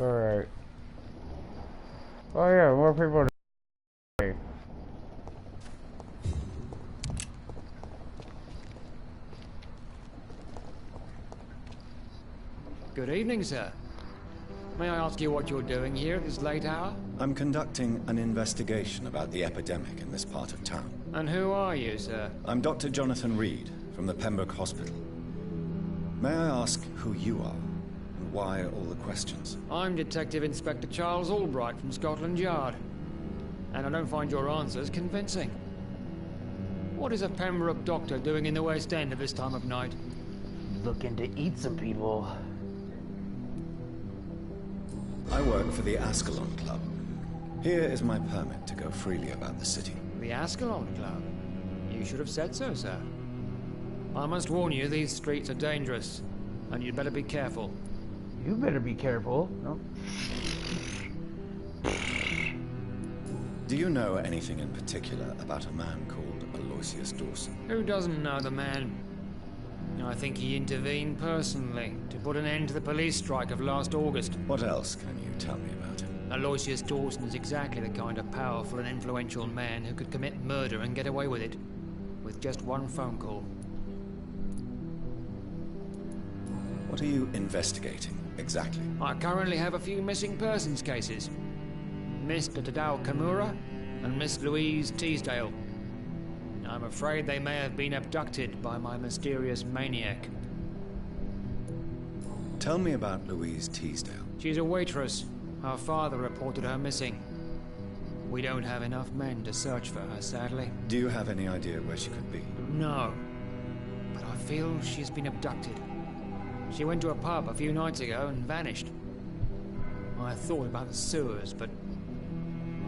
Alright. Oh yeah, more people today. Good evening, sir. May I ask you what you're doing here at this late hour? I'm conducting an investigation about the epidemic in this part of town. And who are you, sir? I'm Dr. Jonathan Reed from the Pembroke Hospital. May I ask who you are and why all the questions? I'm Detective Inspector Charles Albright from Scotland Yard. And I don't find your answers convincing. What is a Pembroke doctor doing in the West End at this time of night? Looking to eat some people. I work for the Ascalon Club. Here is my permit to go freely about the city. The Ascalon Club? You should have said so, sir. I must warn you, these streets are dangerous, and you'd better be careful. You better be careful. No. Do you know anything in particular about a man called Aloysius Dawson? Who doesn't know the man? I think he intervened personally to put an end to the police strike of last August. What else can you tell me about him? Aloysius Dawson is exactly the kind of powerful and influential man who could commit murder and get away with it, with just one phone call. What are you investigating, exactly? I currently have a few missing persons cases. Mr. Tadao Kimura and Miss Louise Teasdale. I'm afraid they may have been abducted by my mysterious maniac. Tell me about Louise Teasdale. She's a waitress. Her father reported her missing. We don't have enough men to search for her, sadly. Do you have any idea where she could be? No. But I feel she's been abducted. She went to a pub a few nights ago and vanished. I thought about the sewers, but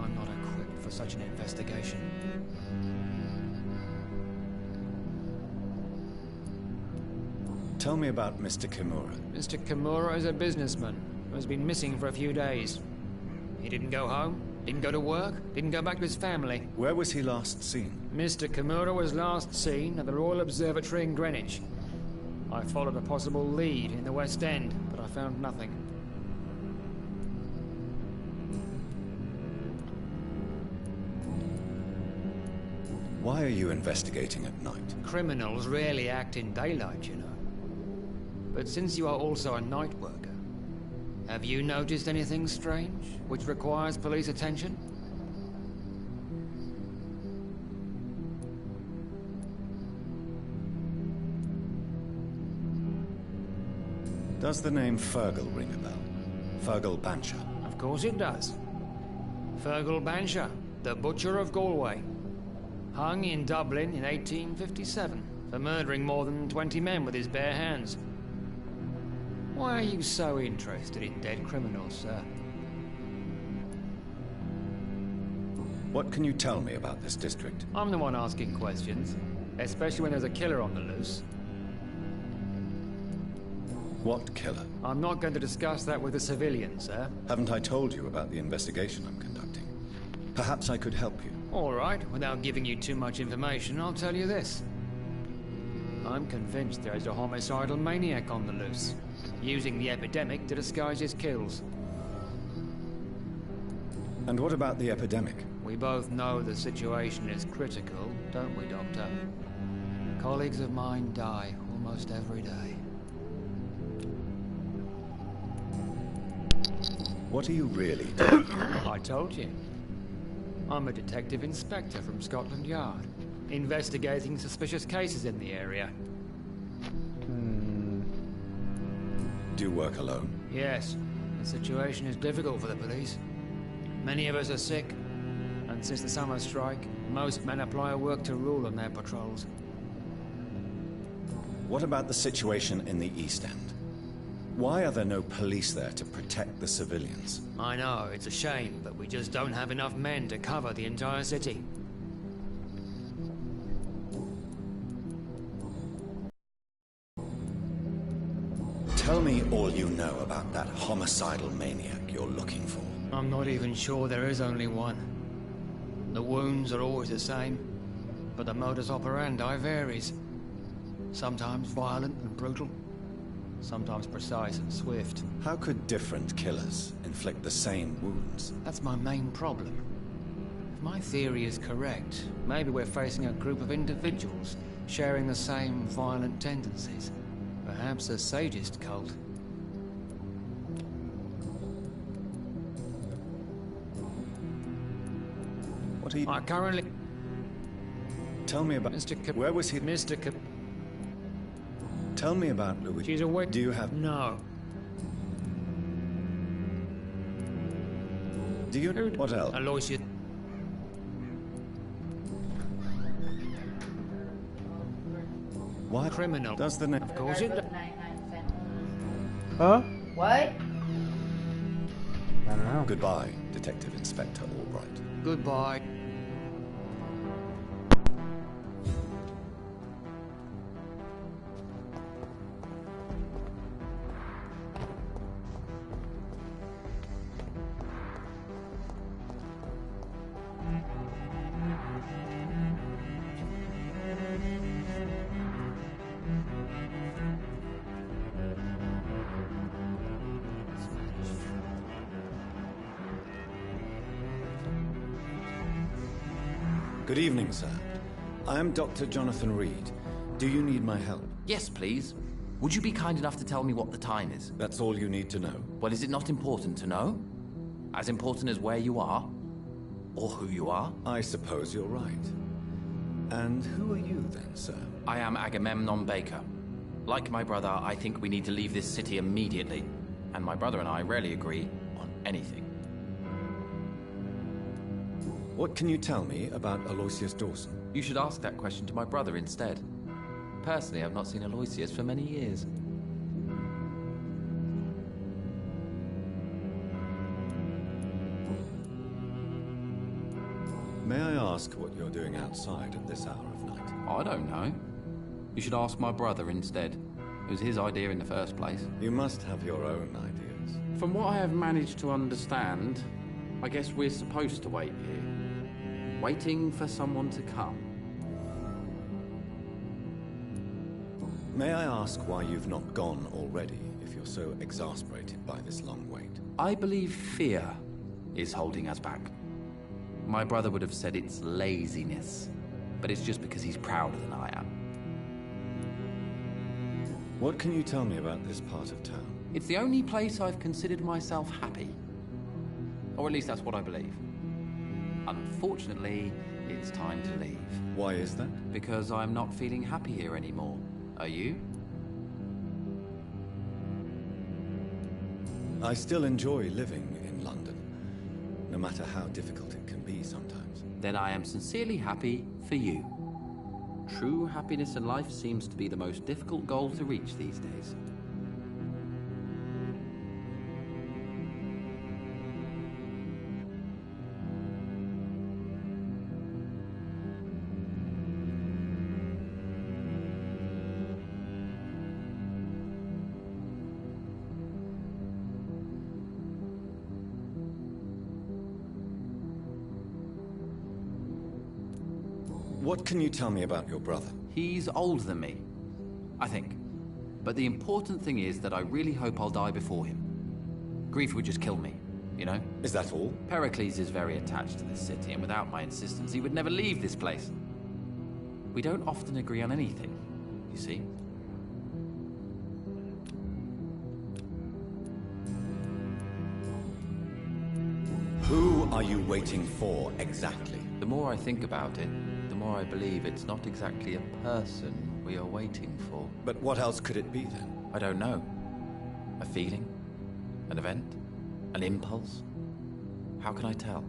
I'm not equipped for such an investigation. Tell me about Mr. Kimura. Mr. Kimura is a businessman who has been missing for a few days. He didn't go home, didn't go to work, didn't go back to his family. Where was he last seen? Mr. Kimura was last seen at the Royal Observatory in Greenwich. I followed a possible lead in the West End, but I found nothing. Why are you investigating at night? Criminals rarely act in daylight, you know. But since you are also a night worker, have you noticed anything strange which requires police attention? Does the name Fergal ring a bell? Fergal Bancher. Of course it does. Fergal Bancher, the Butcher of Galway. Hung in Dublin in 1857 for murdering more than 20 men with his bare hands. Why are you so interested in dead criminals, sir? What can you tell me about this district? I'm the one asking questions, especially when there's a killer on the loose. What killer? I'm not going to discuss that with the civilians, sir. Haven't I told you about the investigation I'm conducting? Perhaps I could help you. All right, without giving you too much information, I'll tell you this. I'm convinced there is a homicidal maniac on the loose, using the epidemic to disguise his kills. And what about the epidemic? We both know the situation is critical, don't we, Doctor? Colleagues of mine die almost every day. What are you really doing? I told you. I'm a detective inspector from Scotland Yard, investigating suspicious cases in the area. Do you work alone? Yes, the situation is difficult for the police. Many of us are sick, and since the summer strike, most men apply a work to rule on their patrols. What about the situation in the East End? Why are there no police there to protect the civilians? I know, it's a shame, but we just don't have enough men to cover the entire city. Tell me all you know about that homicidal maniac you're looking for. I'm not even sure there is only one. The wounds are always the same, but the modus operandi varies. Sometimes violent and brutal, sometimes precise and swift. How could different killers inflict the same wounds? That's my main problem. If my theory is correct, maybe we're facing a group of individuals sharing the same violent tendencies. Perhaps a sadist cult. What are you... I currently... Tell me about... Mr. Cap... Where was he... Mr. Cap... Tell me about Louis. She's away... Do you have... No. Do you... What else? Aloysius... What? Criminal. Does the name... Of course it... Huh? What? I don't know. Goodbye, Detective Inspector Albright. Goodbye. Good evening, sir. I am Dr. Jonathan Reed. Do you need my help? Yes, please. Would you be kind enough to tell me what the time is? That's all you need to know. Well, is it not important to know? As important as where you are? Or who you are? I suppose you're right. And who are you then, sir? I am Agamemnon Baker. Like my brother, I think we need to leave this city immediately. And my brother and I rarely agree on anything. What can you tell me about Aloysius Dawson? You should ask that question to my brother instead. Personally, I've not seen Aloysius for many years. May I ask what you're doing outside at this hour of night? I don't know. You should ask my brother instead. It was his idea in the first place. You must have your own ideas. From what I have managed to understand, I guess we're supposed to wait here. Waiting for someone to come. May I ask why you've not gone already, if you're so exasperated by this long wait? I believe fear is holding us back. My brother would have said it's laziness, but it's just because he's prouder than I am. What can you tell me about this part of town? It's the only place I've considered myself happy. Or at least that's what I believe. Unfortunately, it's time to leave. Why is that? Because I'm not feeling happy here anymore. Are you? I still enjoy living in London, no matter how difficult it can be sometimes. Then I am sincerely happy for you. True happiness in life seems to be the most difficult goal to reach these days. What can you tell me about your brother? He's older than me, I think. But the important thing is that I really hope I'll die before him. Grief would just kill me, you know? Is that all? Pericles is very attached to this city, and without my insistence, he would never leave this place. We don't often agree on anything, you see? Who are you waiting for exactly? The more I think about it, the more I believe it's not exactly a person we are waiting for. But what else could it be then? I don't know. A feeling? An event? An impulse? How can I tell?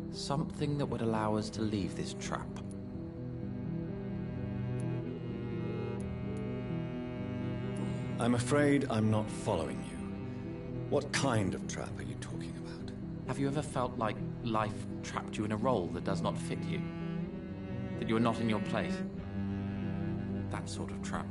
Something that would allow us to leave this trap. I'm afraid I'm not following you. What kind of trap are you talking about? Have you ever felt like life trapped you in a role that does not fit you? That you're not in your place? That sort of trap.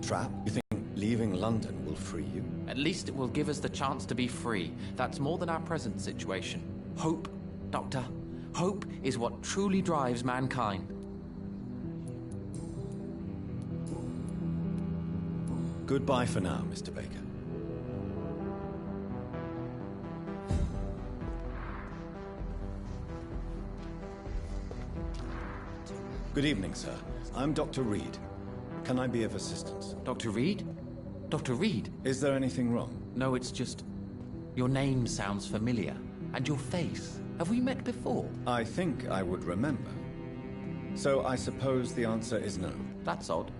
Trap? You think leaving London will free you? At least it will give us the chance to be free. That's more than our present situation. Hope, Doctor. Hope is what truly drives mankind. Goodbye for now, Mr. Baker. Good evening, sir. I'm Dr. Reed. Can I be of assistance? Dr. Reed? Dr. Reed? Is there anything wrong? No, it's just... Your name sounds familiar. And your face. Have we met before? I think I would remember. So I suppose the answer is no. That's odd.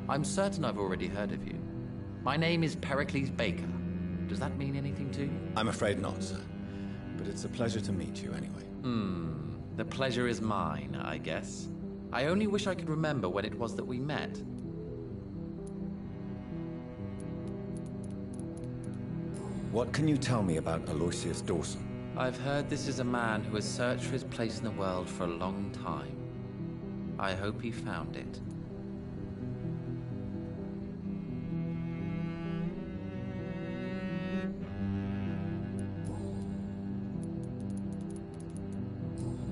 I'm certain I've already heard of you. My name is Pericles Baker. Does that mean anything to you? I'm afraid not, sir. But it's a pleasure to meet you anyway. The pleasure is mine, I guess. I only wish I could remember when it was that we met. What can you tell me about Aloysius Dawson? I've heard this is a man who has searched for his place in the world for a long time. I hope he found it.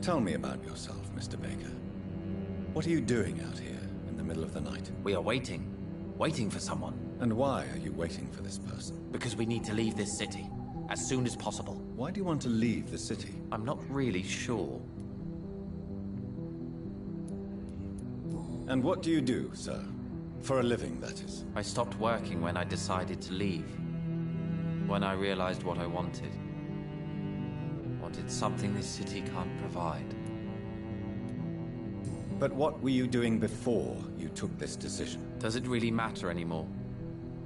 Tell me about yourself, Mr. Baker. What are you doing out here in the middle of the night? We are waiting. Waiting for someone. And why are you waiting for this person? Because we need to leave this city. As soon as possible. Why do you want to leave the city? I'm not really sure. And what do you do, sir? For a living, that is. I stopped working when I decided to leave. When I realized what I wanted. Wanted something this city can't provide. But what were you doing before you took this decision? Does it really matter anymore?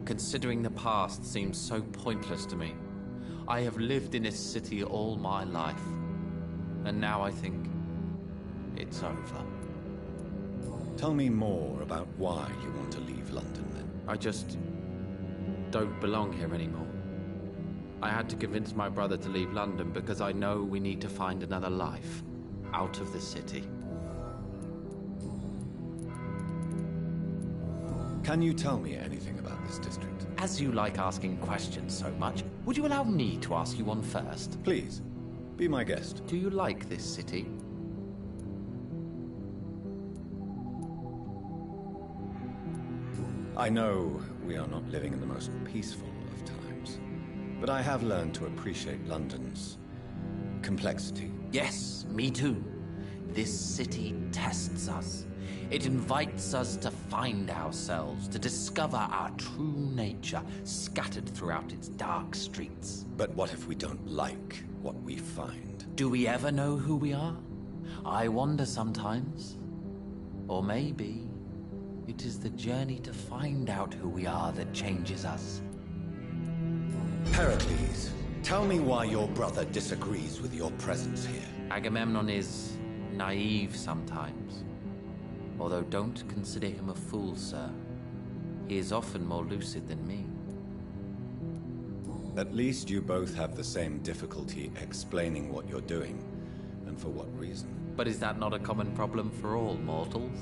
Considering the past seems so pointless to me. I have lived in this city all my life. And now I think it's over. Tell me more about why you want to leave London, then. I just don't belong here anymore. I had to convince my brother to leave London because I know we need to find another life out of the city. Can you tell me anything about this district? As you like asking questions so much, would you allow me to ask you one first? Please, be my guest. Do you like this city? I know we are not living in the most peaceful of times, but I have learned to appreciate London's complexity. Yes, me too. This city tests us. It invites us to find ourselves, to discover our true nature scattered throughout its dark streets. But what if we don't like what we find? Do we ever know who we are? I wonder sometimes. Or maybe it is the journey to find out who we are that changes us. Pericles, tell me why your brother disagrees with your presence here. Agamemnon is naive sometimes. Although don't consider him a fool, sir. He is often more lucid than me. At least you both have the same difficulty explaining what you're doing, and for what reason. But is that not a common problem for all mortals?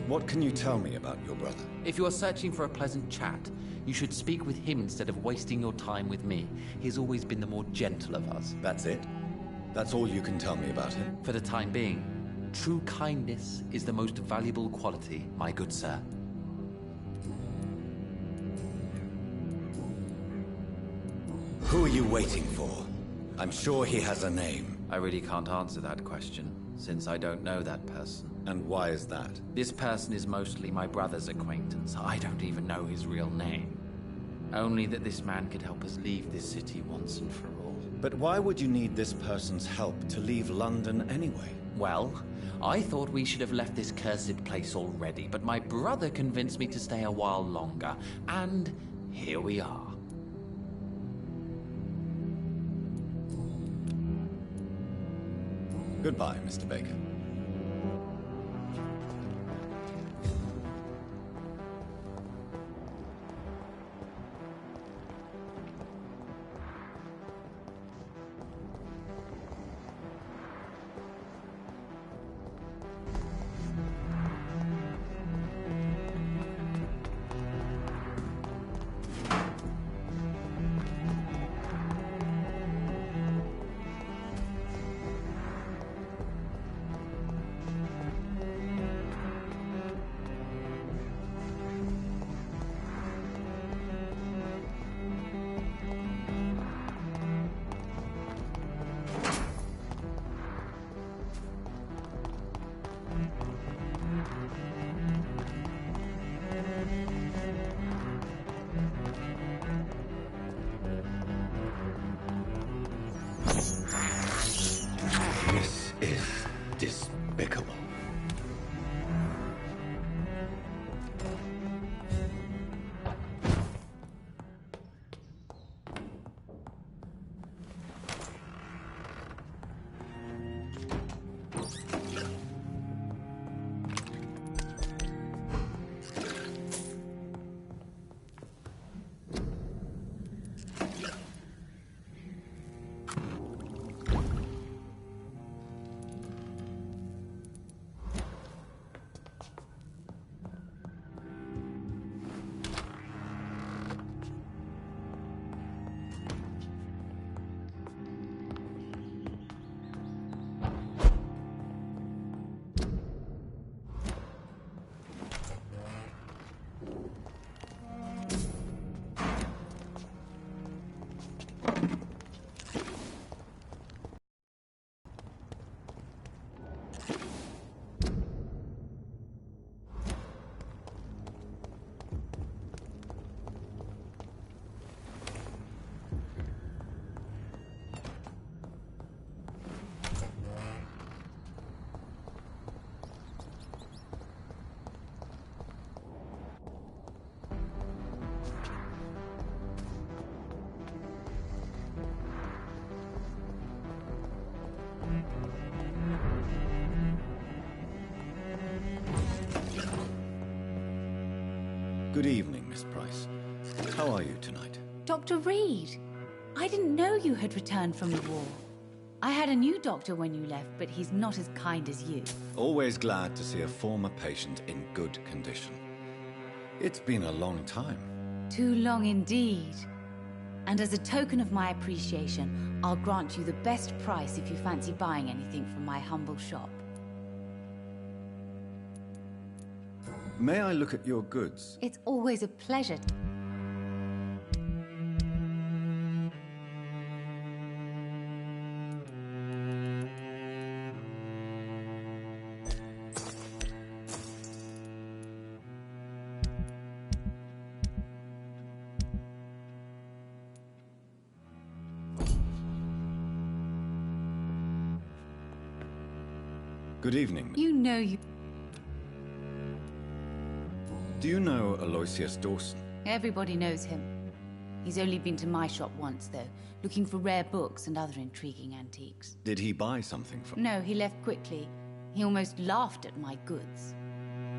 What can you tell me about your brother? If you are searching for a pleasant chat, you should speak with him instead of wasting your time with me. He's always been the more gentle of us. That's it? That's all you can tell me about him? For the time being, true kindness is the most valuable quality, my good sir. Who are you waiting for? I'm sure he has a name. I really can't answer that question, since I don't know that person. And why is that? This person is mostly my brother's acquaintance. I don't even know his real name. Only that this man could help us leave this city once and for all. But why would you need this person's help to leave London anyway? Well, I thought we should have left this cursed place already, but my brother convinced me to stay a while longer, and here we are. Goodbye, Mr. Baker. Good evening, Miss Price. How are you tonight? Dr. Reed, I didn't know you had returned from the war. I had a new doctor when you left, but he's not as kind as you. Always glad to see a former patient in good condition. It's been a long time. Too long indeed. And as a token of my appreciation, I'll grant you the best price if you fancy buying anything from my humble shop. May I look at your goods? It's always a pleasure. Good evening. You know you... Do you know Aloysius Dawson? Everybody knows him. He's only been to my shop once, though, looking for rare books and other intriguing antiques. Did he buy something from... No, he left quickly. He almost laughed at my goods.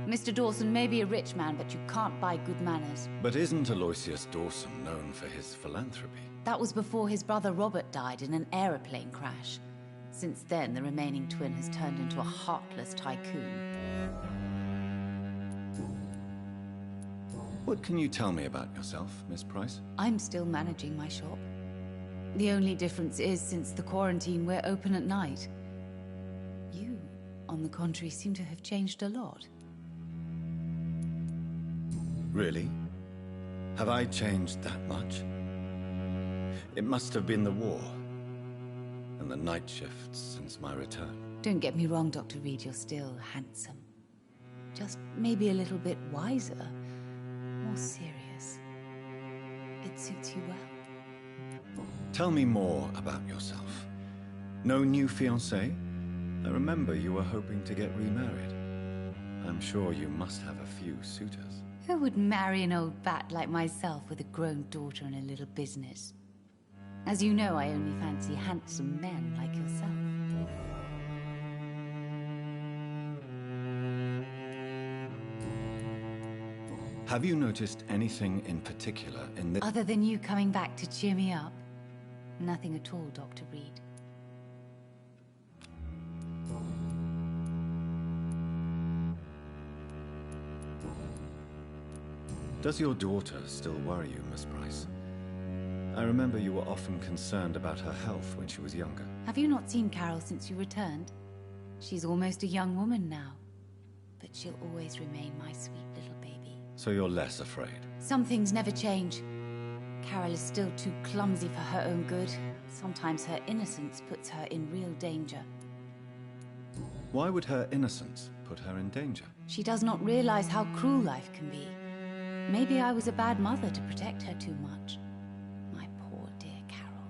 Mr. Dawson may be a rich man, but you can't buy good manners. But isn't Aloysius Dawson known for his philanthropy? That was before his brother Robert died in an aeroplane crash. Since then, the remaining twin has turned into a heartless tycoon. What can you tell me about yourself, Miss Price? I'm still managing my shop. The only difference is, since the quarantine, we're open at night. You, on the contrary, seem to have changed a lot. Really? Have I changed that much? It must have been the war. And the night shifts since my return. Don't get me wrong, Dr. Reed, you're still handsome. Just maybe a little bit wiser, more serious. It suits you well. Tell me more about yourself. No new fiancé? I remember you were hoping to get remarried. I'm sure you must have a few suitors. Who would marry an old bat like myself with a grown daughter and a little business? As you know, I only fancy handsome men like yourself. Have you noticed anything in particular in the... Other than you coming back to cheer me up? Nothing at all, Dr. Reed. Does your daughter still worry you, Miss Price? I remember you were often concerned about her health when she was younger. Have you not seen Carol since you returned? She's almost a young woman now. But she'll always remain my sweet little baby. So you're less afraid? Some things never change. Carol is still too clumsy for her own good. Sometimes her innocence puts her in real danger. Why would her innocence put her in danger? She does not realize how cruel life can be. Maybe I was a bad mother to protect her too much. My poor dear Carol.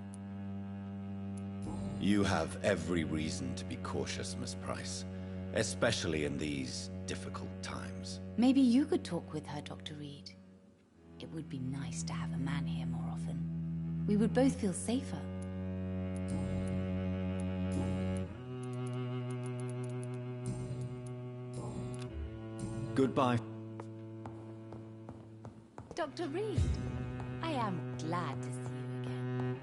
You have every reason to be cautious, Miss Price. Especially in these difficult times. Maybe you could talk with her, Dr. Reed. It would be nice to have a man here more often. We would both feel safer. Goodbye. Dr. Reed, I am glad to see you again.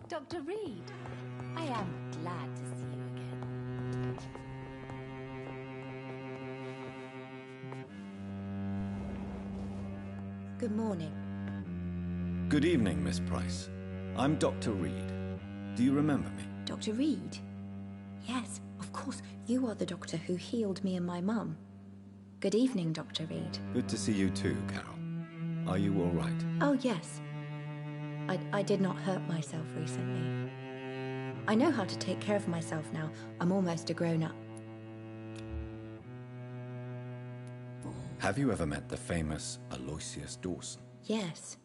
Dr. Reed, I am glad to see you again. Good morning. Good evening, Miss Price. I'm Dr. Reed. Do you remember me? Dr. Reed? Yes, of course. You are the doctor who healed me and my mum. Good evening, Dr. Reed. Good to see you too, Carol. Are you all right? Oh, yes. I did not hurt myself recently. I know how to take care of myself now. I'm almost a grown-up. Have you ever met the famous Aloysius Dawson? Yes.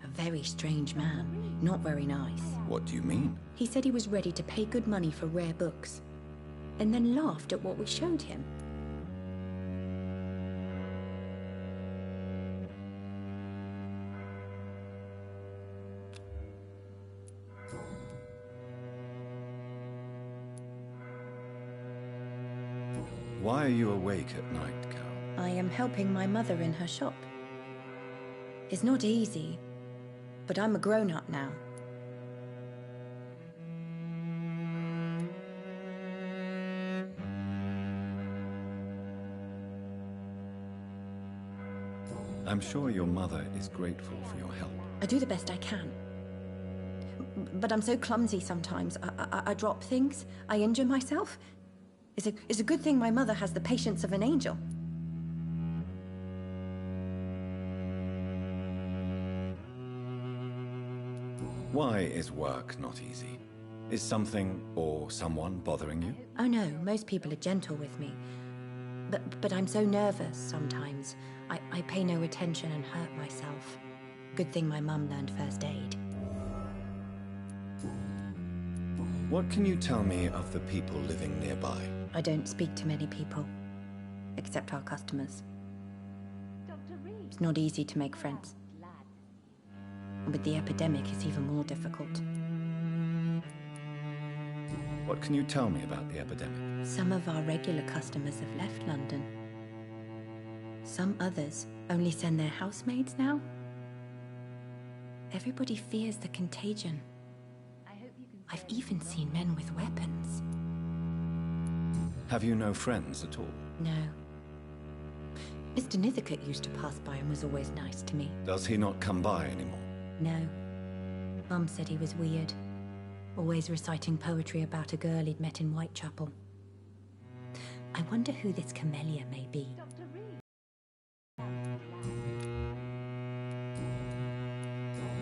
A very strange man. Not very nice. What do you mean? He said he was ready to pay good money for rare books, and then laughed at what we showed him. Why are you awake at night, Carol? I am helping my mother in her shop. It's not easy, but I'm a grown-up now. I'm sure your mother is grateful for your help. I do the best I can. But I'm so clumsy sometimes. I drop things. I injure myself. It's a good thing my mother has the patience of an angel. Why is work not easy? Is something or someone bothering you? Oh no, most people are gentle with me. But I'm so nervous sometimes. I pay no attention and hurt myself. Good thing my mum learned first aid. What can you tell me of the people living nearby? I don't speak to many people, except our customers. It's not easy to make friends. With the epidemic, it's even more difficult. What can you tell me about the epidemic? Some of our regular customers have left London. Some others only send their housemaids now. Everybody fears the contagion. I've even seen men with weapons. Have you no friends at all? No. Mr. Nithercote used to pass by and was always nice to me. Does he not come by anymore? No. Mum said he was weird. Always reciting poetry about a girl he'd met in Whitechapel. I wonder who this camellia may be.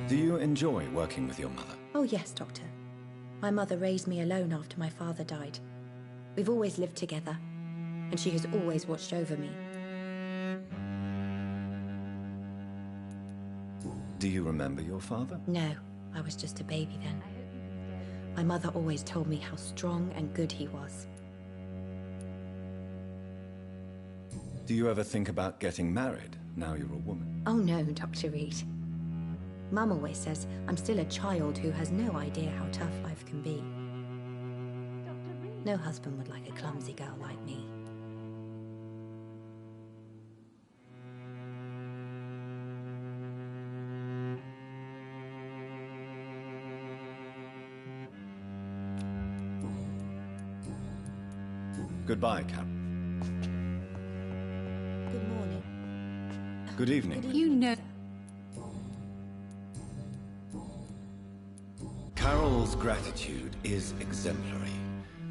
Do you enjoy working with your mother? Oh yes, Doctor. My mother raised me alone after my father died. We've always lived together, and she has always watched over me. Do you remember your father? No, I was just a baby then. My mother always told me how strong and good he was. Do you ever think about getting married, now you're a woman? Oh no, Dr. Reed. Mum always says I'm still a child who has no idea how tough life can be. No husband would like a clumsy girl like me. Goodbye, Carol. Good morning. Good evening. You know... Carol's gratitude is exemplary.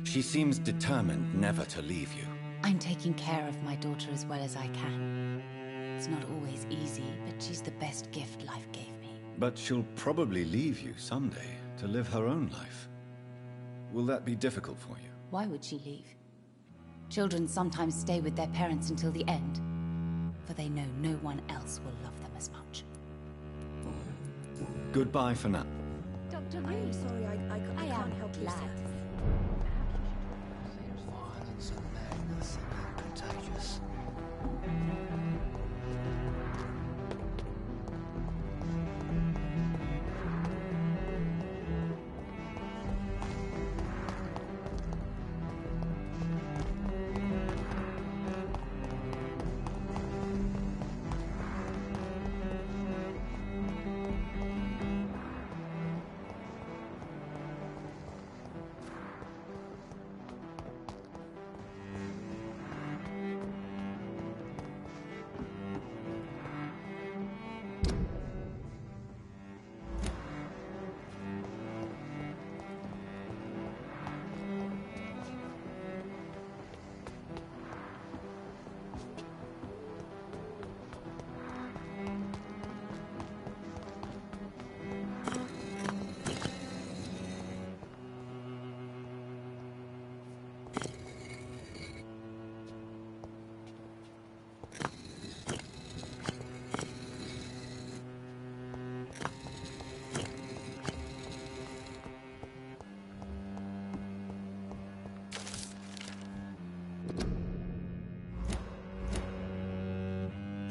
She seems determined never to leave you. I'm taking care of my daughter as well as I can. It's not always easy, but she's the best gift life gave me. But she'll probably leave you someday to live her own life. Will that be difficult for you? Why would she leave? Children sometimes stay with their parents until the end, for they know no one else will love them as much. Goodbye for now. Dr. Reed. I'm sorry, I can't help you, sir. Violence and madness are contagious.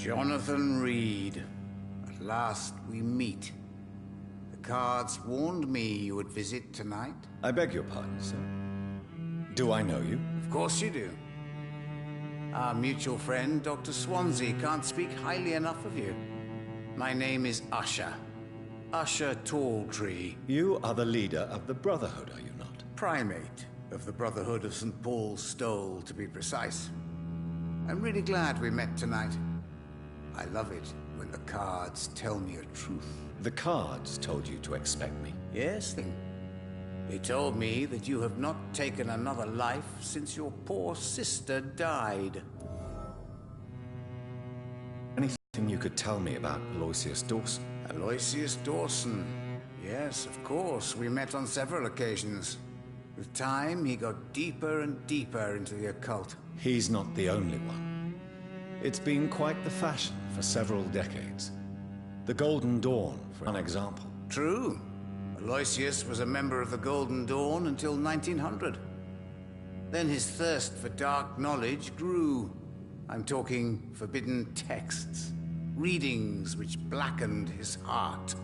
Jonathan Reed. At last we meet. The cards warned me you would visit tonight. I beg your pardon, sir. Do I know you? Of course you do. Our mutual friend, Dr. Swansea, can't speak highly enough of you. My name is Usher. Usher Talltree. You are the leader of the Brotherhood, are you not? Primate of the Brotherhood of St. Paul's Stole, to be precise. I'm really glad we met tonight. I love it when the cards tell me a truth. The cards told you to expect me. Yes, then. They told me that you have not taken another life since your poor sister died. Anything you could tell me about Aloysius Dawson? Aloysius Dawson. Yes, of course. We met on several occasions. With time, he got deeper and deeper into the occult. He's not the only one. It's been quite the fashion for several decades. The Golden Dawn, for an example. True. Aloysius was a member of the Golden Dawn until 1900. Then his thirst for dark knowledge grew. I'm talking forbidden texts, readings which blackened his heart.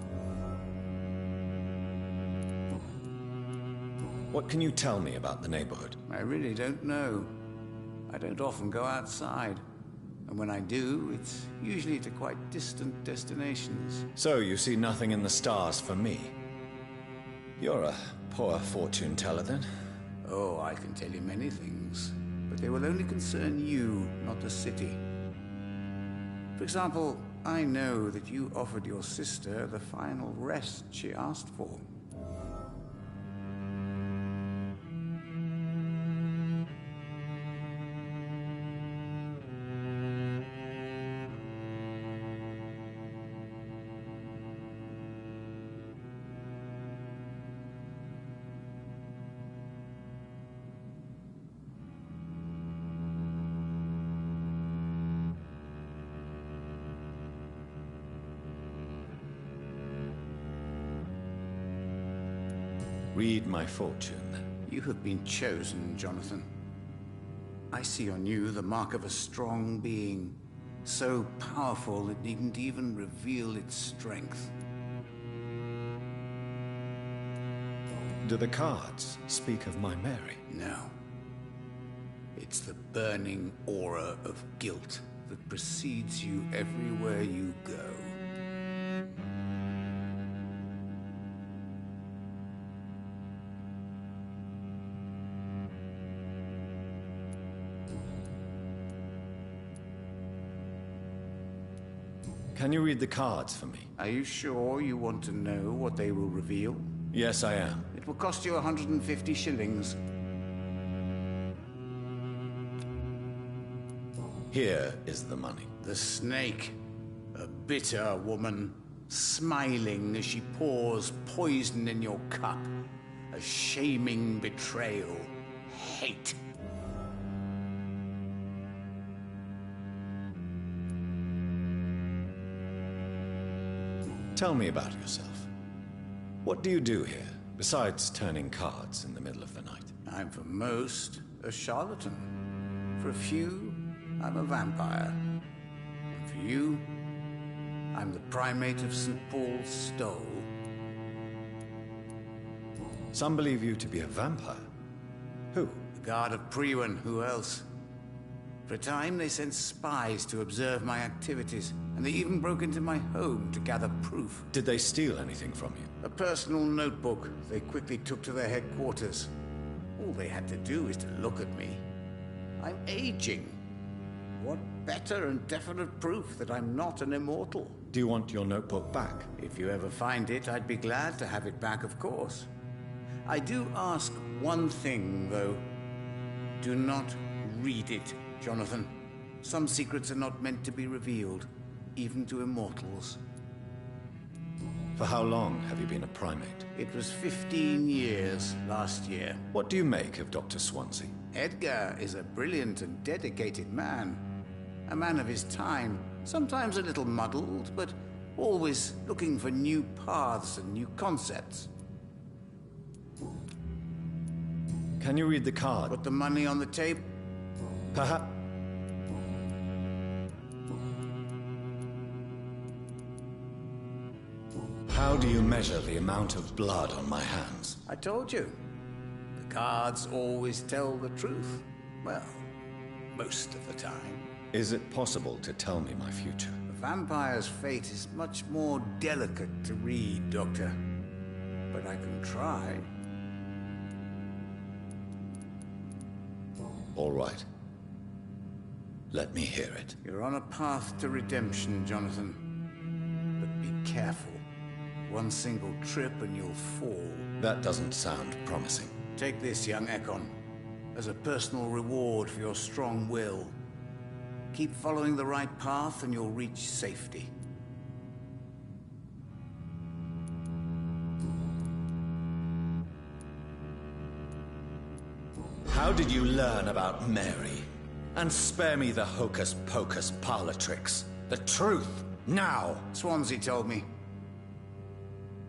What can you tell me about the neighborhood? I really don't know. I don't often go outside. And when I do, it's usually to quite distant destinations. So you see nothing in the stars for me? You're a poor fortune teller, then? Oh, I can tell you many things, but they will only concern you, not the city. For example, I know that you offered your sister the final rest she asked for. Read my fortune, then. You have been chosen, Jonathan. I see on you the mark of a strong being, so powerful it needn't even reveal its strength. Do the cards speak of my Mary? No. It's the burning aura of guilt that precedes you everywhere you go. Can you read the cards for me? Are you sure you want to know what they will reveal? Yes, I am. It will cost you 150 shillings. Here is the money. The snake, a bitter woman, smiling as she pours poison in your cup. A shaming betrayal. Hate. Tell me about yourself. What do you do here, besides turning cards in the middle of the night? I'm for most a charlatan. For a few, I'm a vampire. And for you, I'm the primate of St. Paul's Stole. Some believe you to be a vampire. Who? The guard of Priwen, who else? For a time, they sent spies to observe my activities, and they even broke into my home to gather proof. Did they steal anything from you? A personal notebook they quickly took to their headquarters. All they had to do is to look at me. I'm aging. What better and definite proof that I'm not an immortal? Do you want your notebook back? If you ever find it, I'd be glad to have it back, of course. I do ask one thing, though. Do not read it, Jonathan. Some secrets are not meant to be revealed, even to immortals. For how long have you been a primate? It was 15 years last year. What do you make of Dr. Swansea? Edgar is a brilliant and dedicated man. A man of his time, sometimes a little muddled, but always looking for new paths and new concepts. Can you read the card? Put the money on the table. Perhaps... How do you measure the amount of blood on my hands? I told you. The cards always tell the truth. Well, most of the time. Is it possible to tell me my future? The vampire's fate is much more delicate to read, Doctor. But I can try. All right. Let me hear it. You're on a path to redemption, Jonathan. But be careful. One single trip and you'll fall. That doesn't sound promising. Take this, young Ekon, as a personal reward for your strong will. Keep following the right path and you'll reach safety. How did you learn about Mary? And spare me the hocus-pocus parlor tricks. The truth, now! Swansea told me.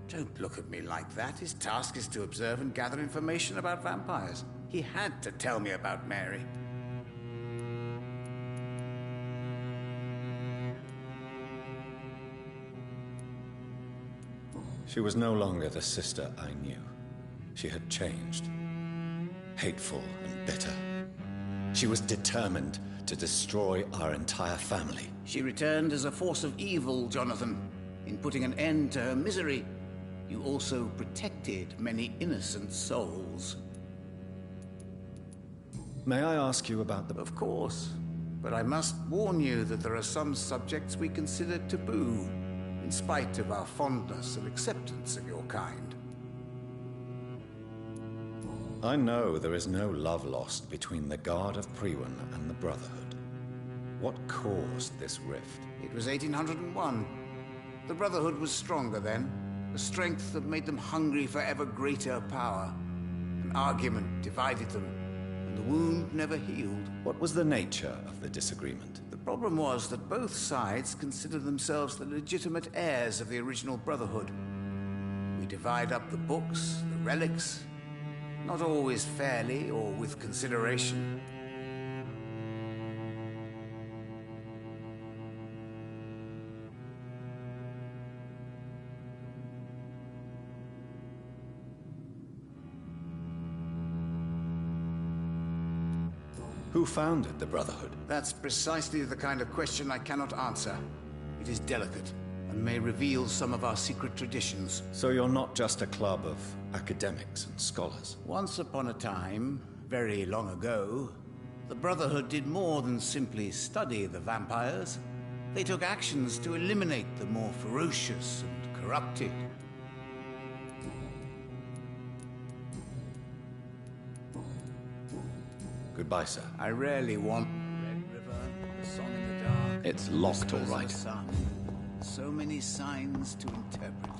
Don't look at me like that. His task is to observe and gather information about vampires. He had to tell me about Mary. She was no longer the sister I knew. She had changed. Hateful and bitter. She was determined to destroy our entire family. She returned as a force of evil, Jonathan. In putting an end to her misery, you also protected many innocent souls. May I ask you about the... Of course. But I must warn you that there are some subjects we consider taboo, in spite of our fondness and acceptance of your kind. I know there is no love lost between the Guard of Priwen and the Brotherhood. What caused this rift? It was 1801. The Brotherhood was stronger then, a strength that made them hungry for ever greater power. An argument divided them, and the wound never healed. What was the nature of the disagreement? The problem was that both sides considered themselves the legitimate heirs of the original Brotherhood. We divide up the books, the relics, not always fairly or with consideration. Who founded the Brotherhood? That's precisely the kind of question I cannot answer. It is delicate, and may reveal some of our secret traditions. So you're not just a club of academics and scholars? Once upon a time, very long ago, the Brotherhood did more than simply study the vampires. They took actions to eliminate the more ferocious and corrupted. Goodbye, sir. I rarely want Red River, a song in the dark. It's locked, all whispers of right. the sun. So many signs to interpret.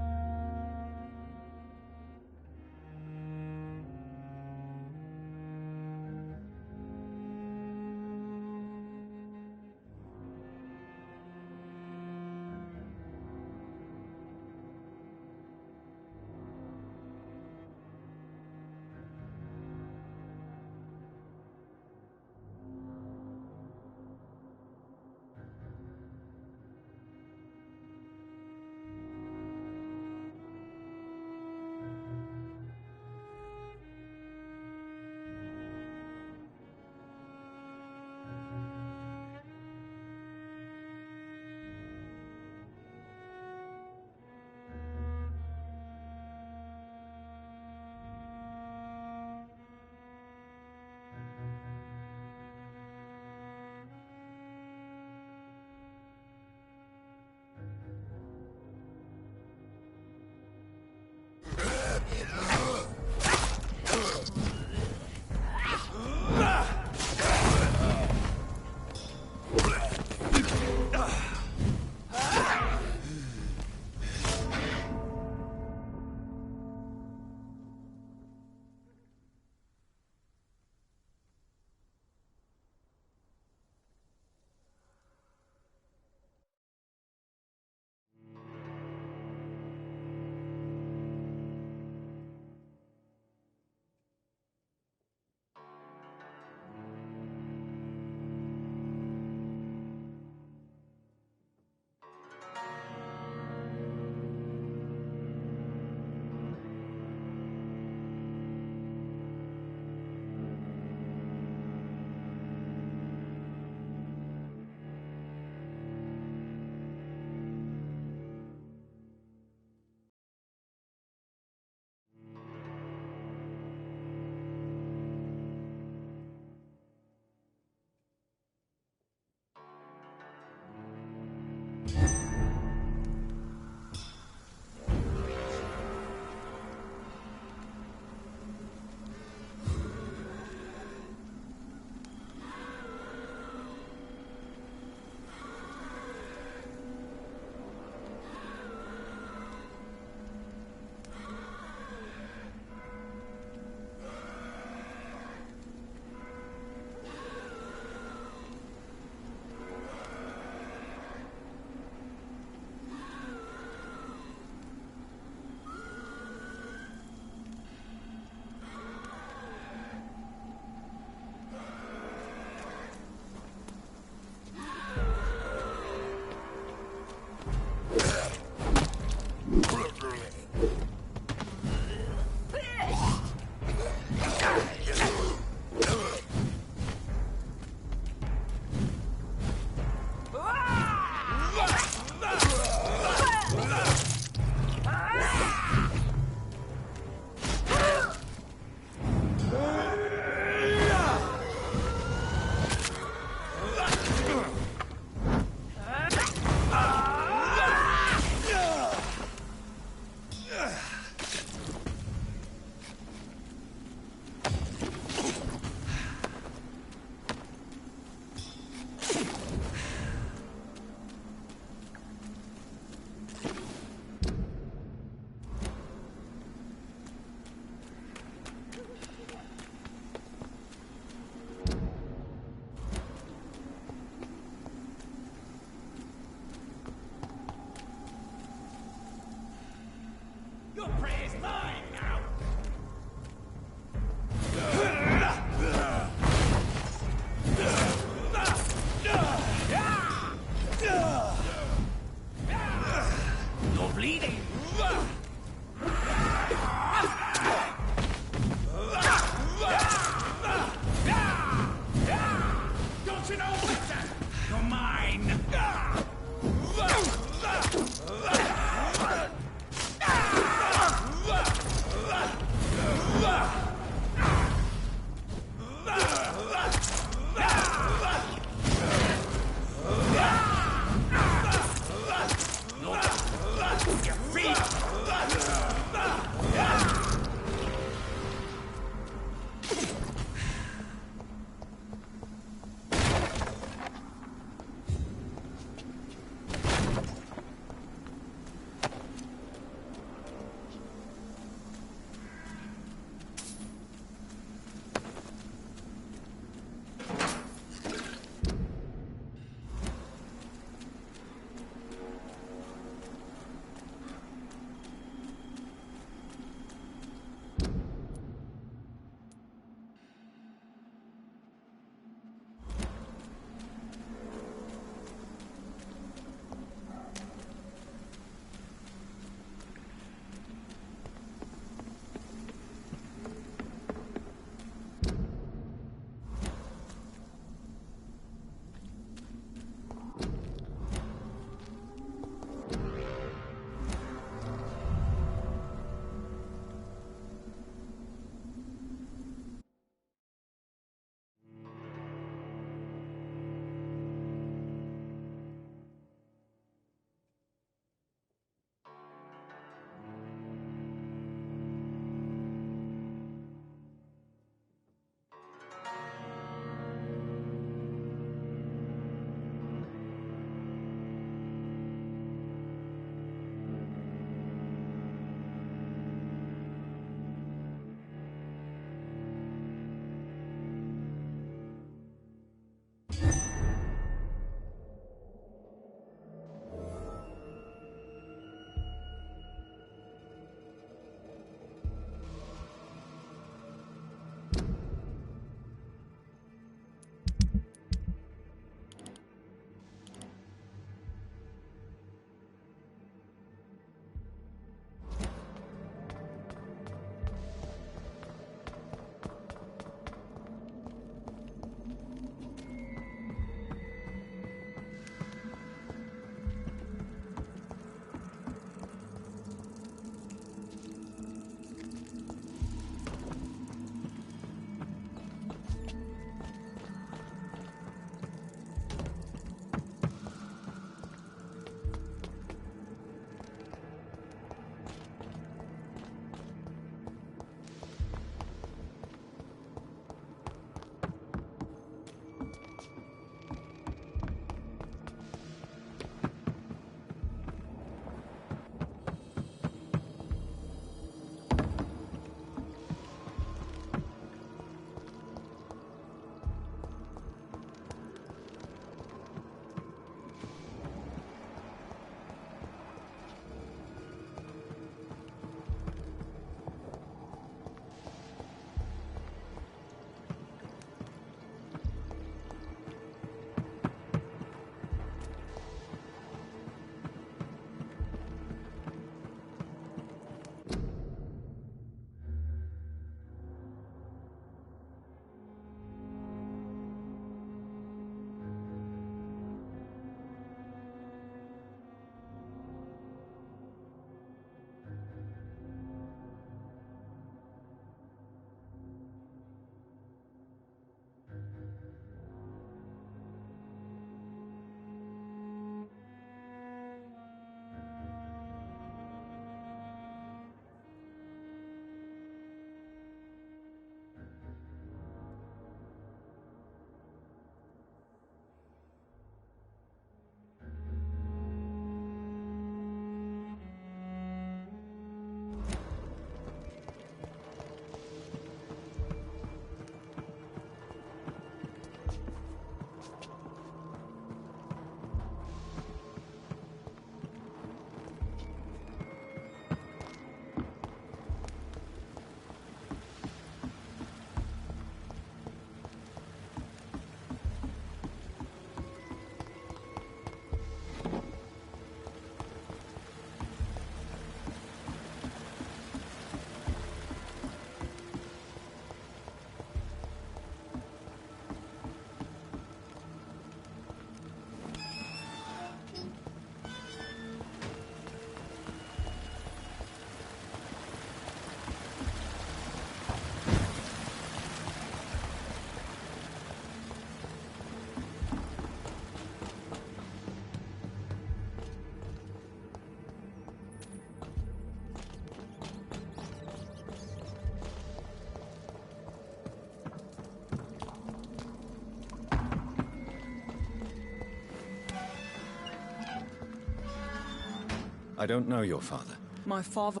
I don't know your father. My father...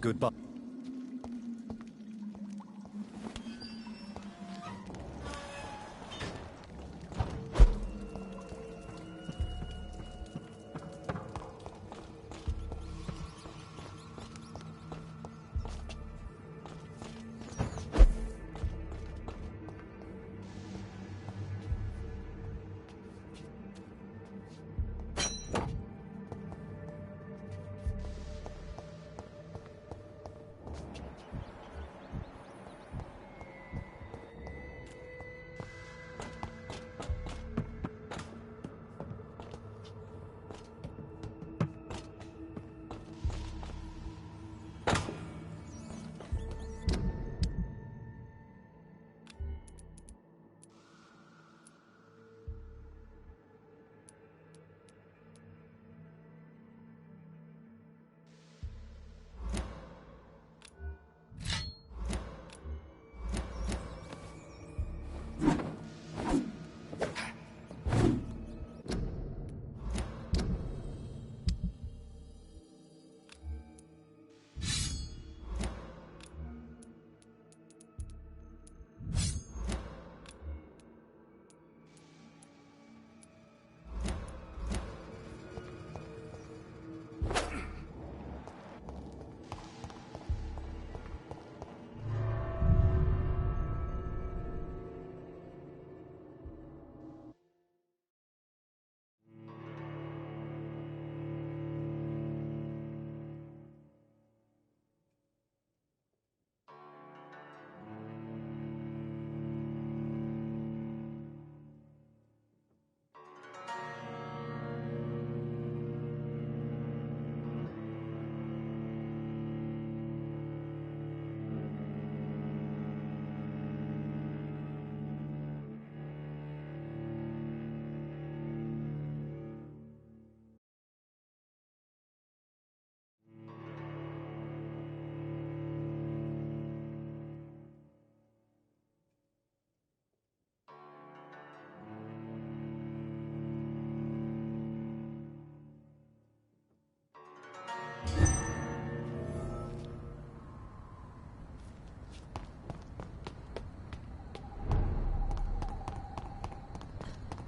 Goodbye.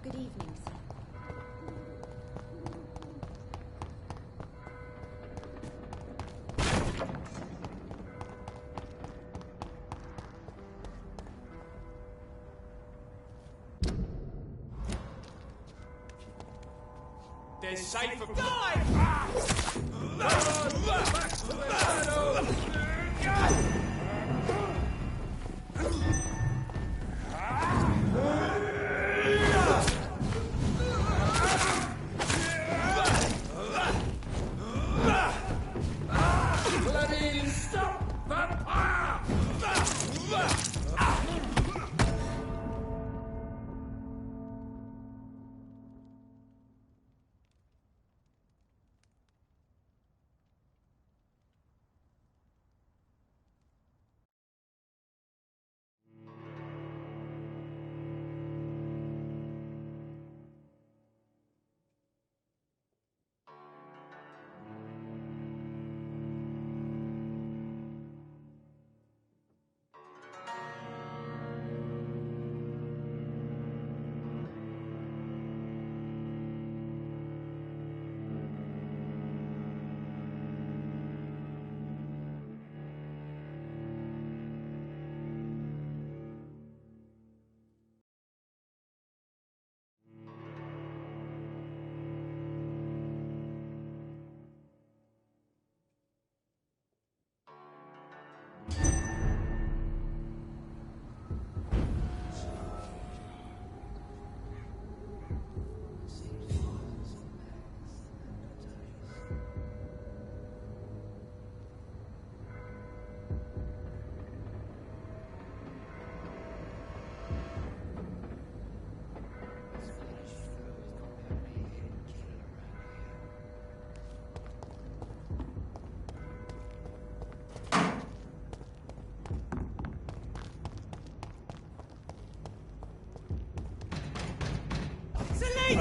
Good evening, sir. They're safe for... Bloody stop! Vampyr! Celine!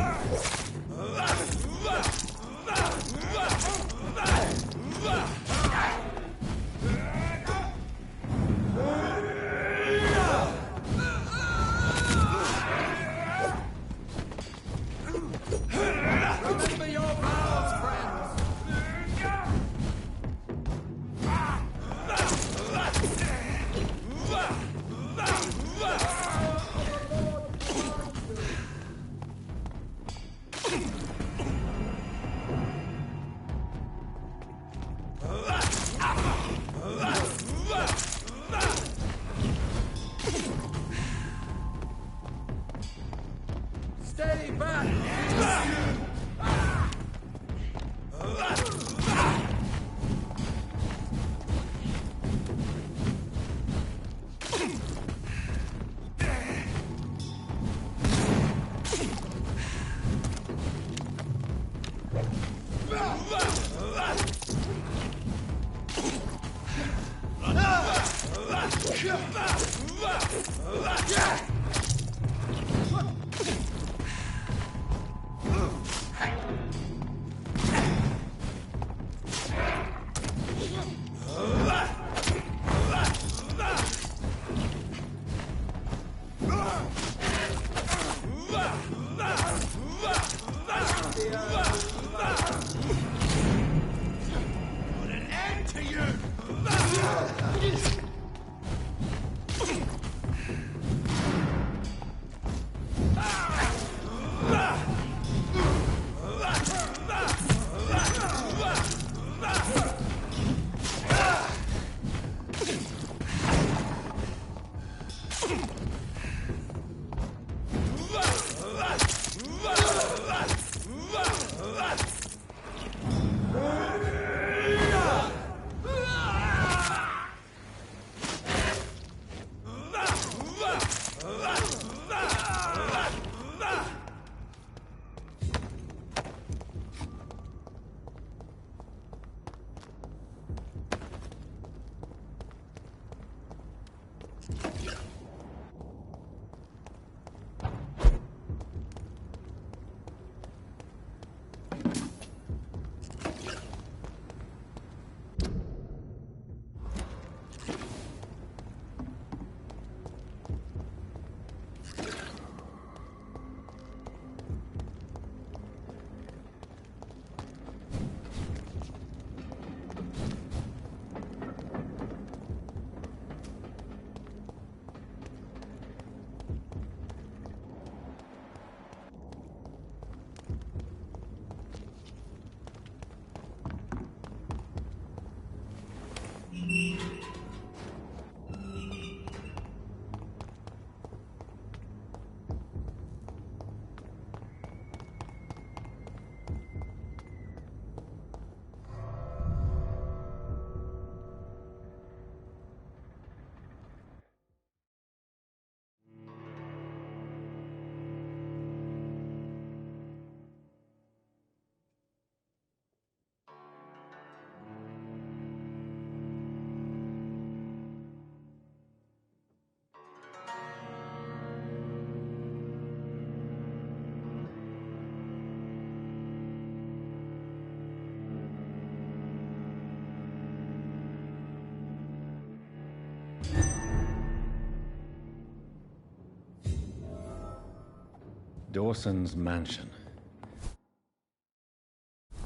Dawson's mansion.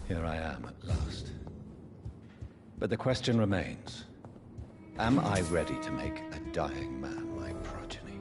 Here I am at last. But the question remains, am I ready to make a dying man my progeny?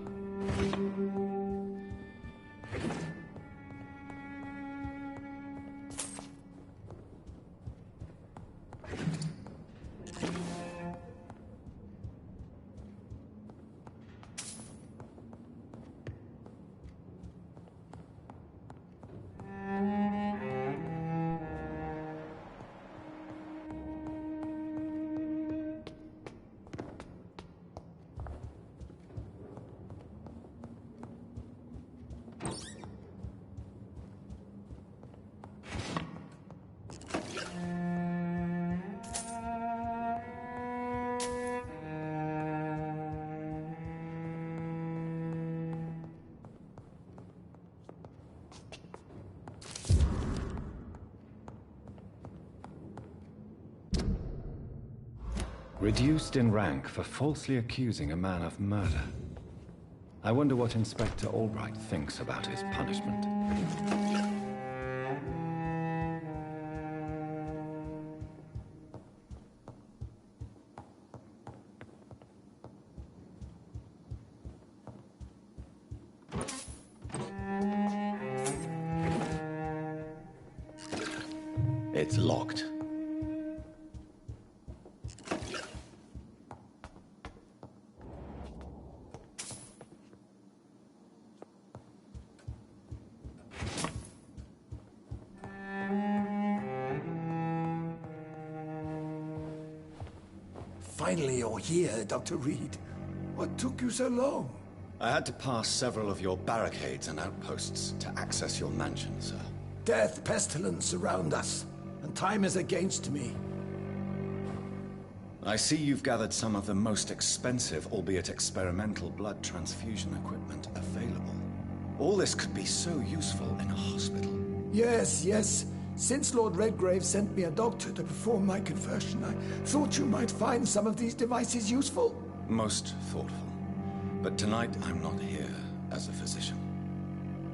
Reduced in rank for falsely accusing a man of murder. I wonder what Inspector Albright thinks about his punishment. It's locked. Finally, you're here, Dr. Reed. What took you so long? I had to pass several of your barricades and outposts to access your mansion, sir. Death, pestilence surround us, and time is against me. I see you've gathered some of the most expensive, albeit experimental, blood transfusion equipment available. All this could be so useful in a hospital. Yes, yes. Since Lord Redgrave sent me a doctor to perform my conversion, I thought you might find some of these devices useful. Most thoughtful. But tonight I'm not here as a physician.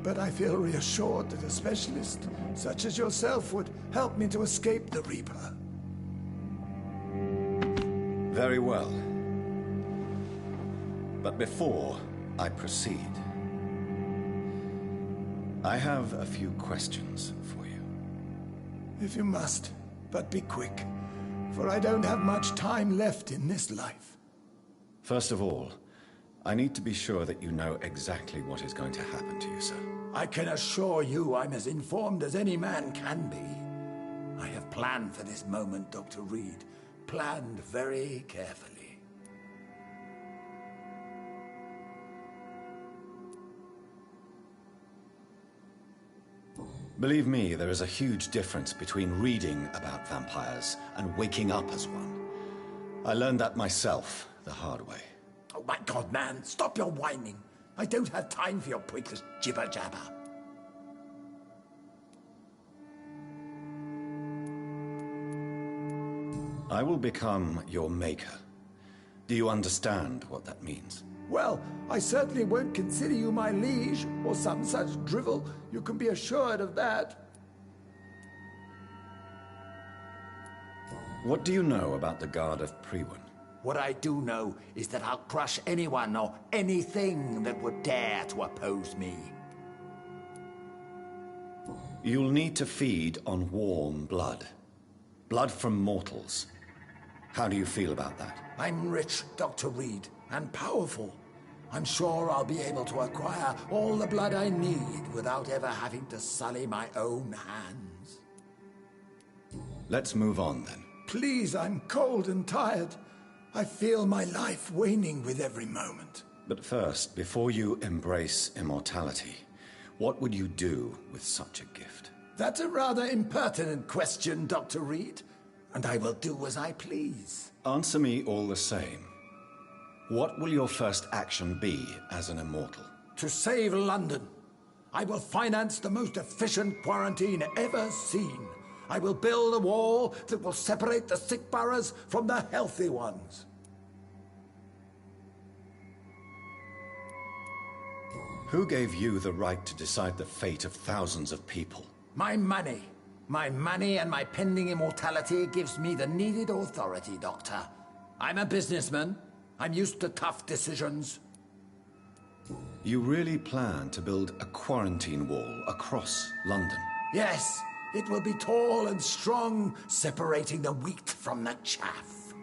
But I feel reassured that a specialist such as yourself would help me to escape the Reaper. Very well. But before I proceed, I have a few questions for you. If you must, but be quick, for I don't have much time left in this life. First of all, I need to be sure that you know exactly what is going to happen to you, sir. I can assure you I'm as informed as any man can be. I have planned for this moment, Dr. Reed. Planned very carefully. Believe me, there is a huge difference between reading about vampires and waking up as one. I learned that myself the hard way. Oh my God, man, stop your whining. I don't have time for your pointless jibber-jabber. I will become your maker. Do you understand what that means? Well, I certainly won't consider you my liege, or some such drivel. You can be assured of that. What do you know about the Guard of Priwen? What I do know is that I'll crush anyone or anything that would dare to oppose me. You'll need to feed on warm blood. Blood from mortals. How do you feel about that? I'm rich, Dr. Reed, and powerful. I'm sure I'll be able to acquire all the blood I need without ever having to sully my own hands. Let's move on, then. Please, I'm cold and tired. I feel my life waning with every moment. But first, before you embrace immortality, what would you do with such a gift? That's a rather impertinent question, Dr. Reed, and I will do as I please. Answer me all the same. What will your first action be as an immortal? To save London. I will finance the most efficient quarantine ever seen. I will build a wall that will separate the sick boroughs from the healthy ones. Who gave you the right to decide the fate of thousands of people? My money. My money and my pending immortality gives me the needed authority, Doctor. I'm a businessman. I'm used to tough decisions. You really plan to build a quarantine wall across London? Yes, it will be tall and strong, separating the wheat from the chaff.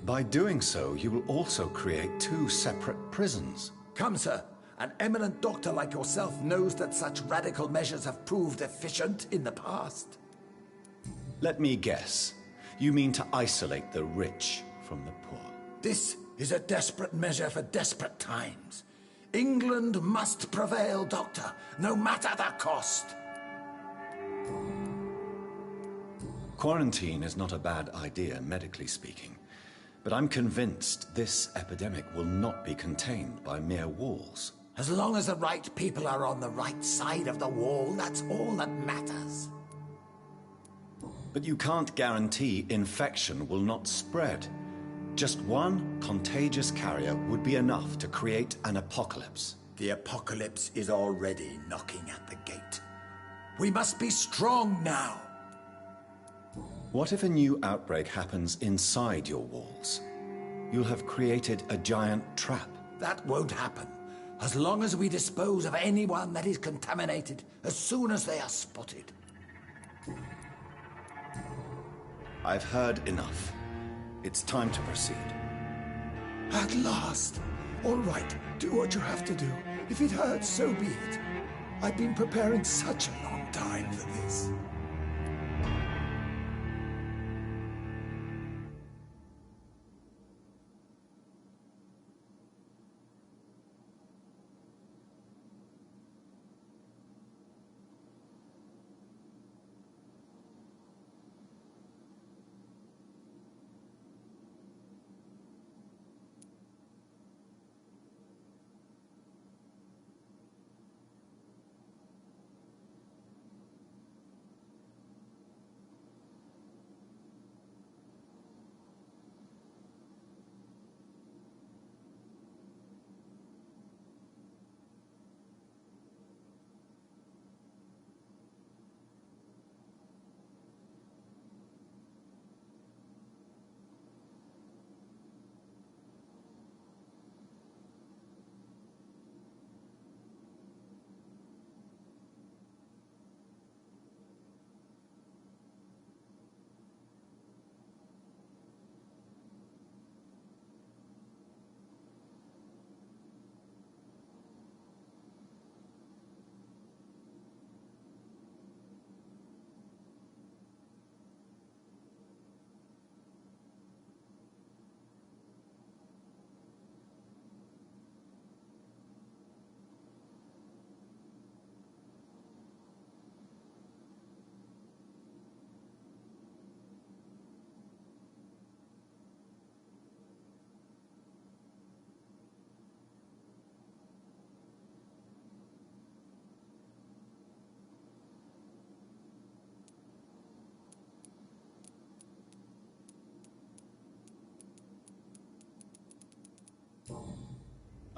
By doing so, you will also create two separate prisons. Come, sir. An eminent doctor like yourself knows that such radical measures have proved efficient in the past. Let me guess. You mean to isolate the rich from the poor? This is a desperate measure for desperate times. England must prevail, Doctor, no matter the cost. Quarantine is not a bad idea, medically speaking. But I'm convinced this epidemic will not be contained by mere walls. As long as the right people are on the right side of the wall, that's all that matters. But you can't guarantee infection will not spread. Just one contagious carrier would be enough to create an apocalypse. The apocalypse is already knocking at the gate. We must be strong now. What if a new outbreak happens inside your walls? You'll have created a giant trap. That won't happen. As long as we dispose of anyone that is contaminated as soon as they are spotted. I've heard enough. It's time to proceed. At last. All right, do what you have to do. If it hurts, so be it. I've been preparing such a long time for this.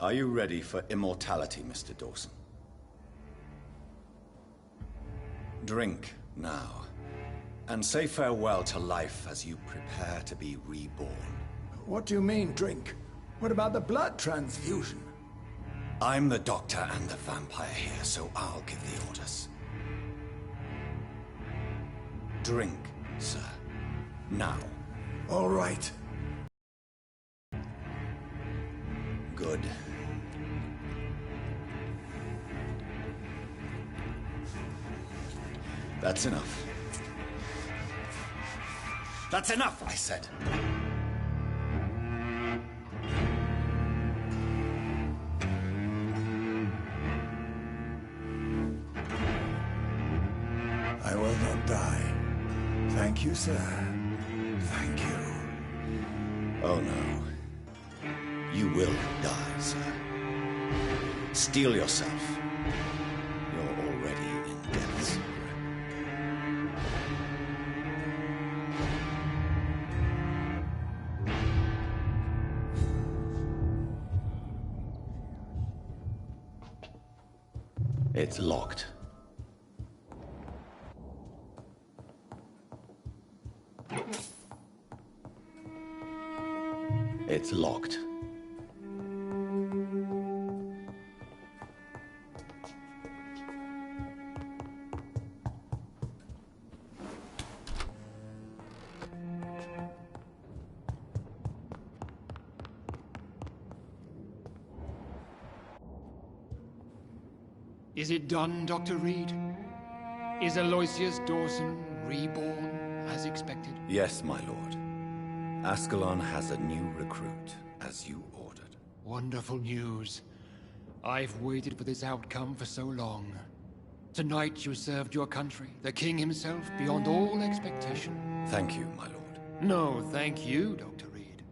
Are you ready for immortality, Mr. Dawson? Drink now, and say farewell to life as you prepare to be reborn. What do you mean, drink? What about the blood transfusion? I'm the doctor and the vampire here, so I'll give the orders. Drink, sir. Now. All right. Good. That's enough. That's enough, I said. I will not die. Thank you, sir. Thank you. Oh no. You will die, sir. Steel yourself. You're already in death's grip. It's locked. It's locked. Is it done, Dr. Reed? Is Aloysius Dawson reborn as expected? Yes, my lord. Ascalon has a new recruit, as you ordered. Wonderful news. I've waited for this outcome for so long. Tonight you served your country, the king himself, beyond all expectation. Thank you, my lord. No, thank you, Dr. Reed.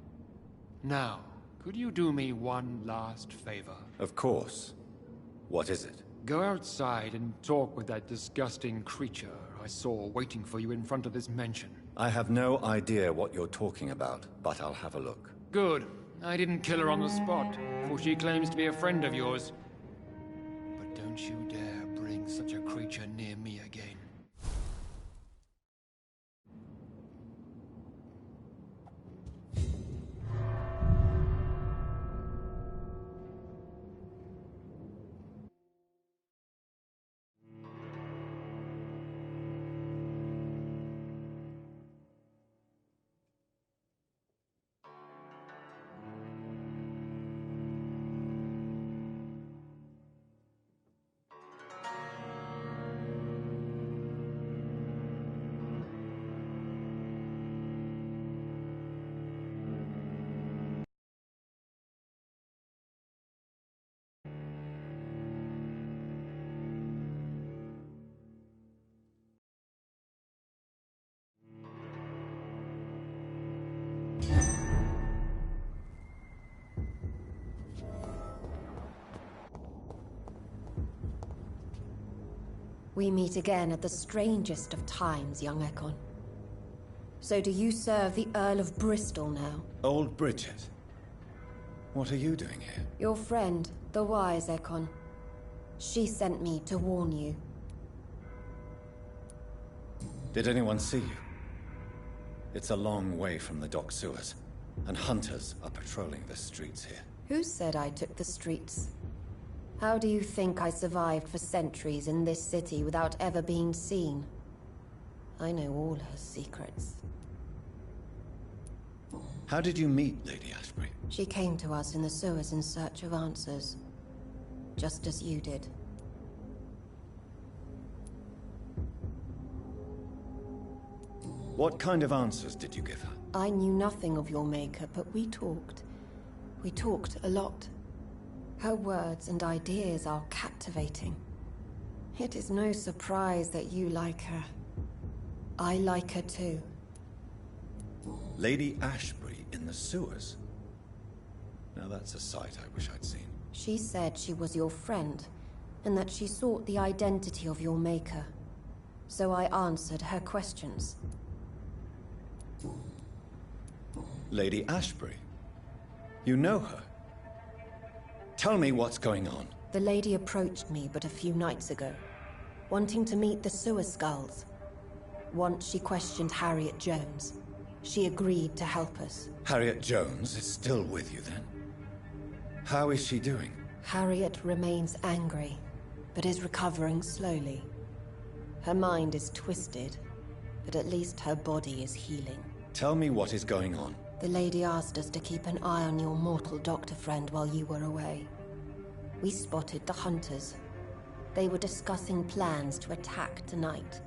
Now, could you do me one last favor? Of course. What is it? Go outside and talk with that disgusting creature I saw waiting for you in front of this mansion. I have no idea what you're talking about, but I'll have a look. Good. I didn't kill her on the spot, for she claims to be a friend of yours. But don't you dare bring such a creature near me again. We meet again at the strangest of times, young Ekon. So do you serve the Earl of Bristol now? Old Bridget. What are you doing here? Your friend, the wise Ekon. She sent me to warn you. Did anyone see you? It's a long way from the dock sewers, and hunters are patrolling the streets here. Who said I took the streets? How do you think I survived for centuries in this city without ever being seen? I know all her secrets. How did you meet Lady Ashbury? She came to us in the sewers in search of answers. Just as you did. What kind of answers did you give her? I knew nothing of your maker, but we talked. We talked a lot. Her words and ideas are captivating. It is no surprise that you like her. I like her too. Lady Ashbury in the sewers? Now that's a sight I wish I'd seen. She said she was your friend, and that she sought the identity of your maker. So I answered her questions. Lady Ashbury? You know her? Tell me what's going on. The lady approached me but a few nights ago, wanting to meet the sewer skulls. Once she questioned Harriet Jones. She agreed to help us. Harriet Jones is still with you, then? How is she doing? Harriet remains angry, but is recovering slowly. Her mind is twisted, but at least her body is healing. Tell me what is going on. The lady asked us to keep an eye on your mortal doctor friend while you were away. We spotted the hunters. They were discussing plans to attack tonight.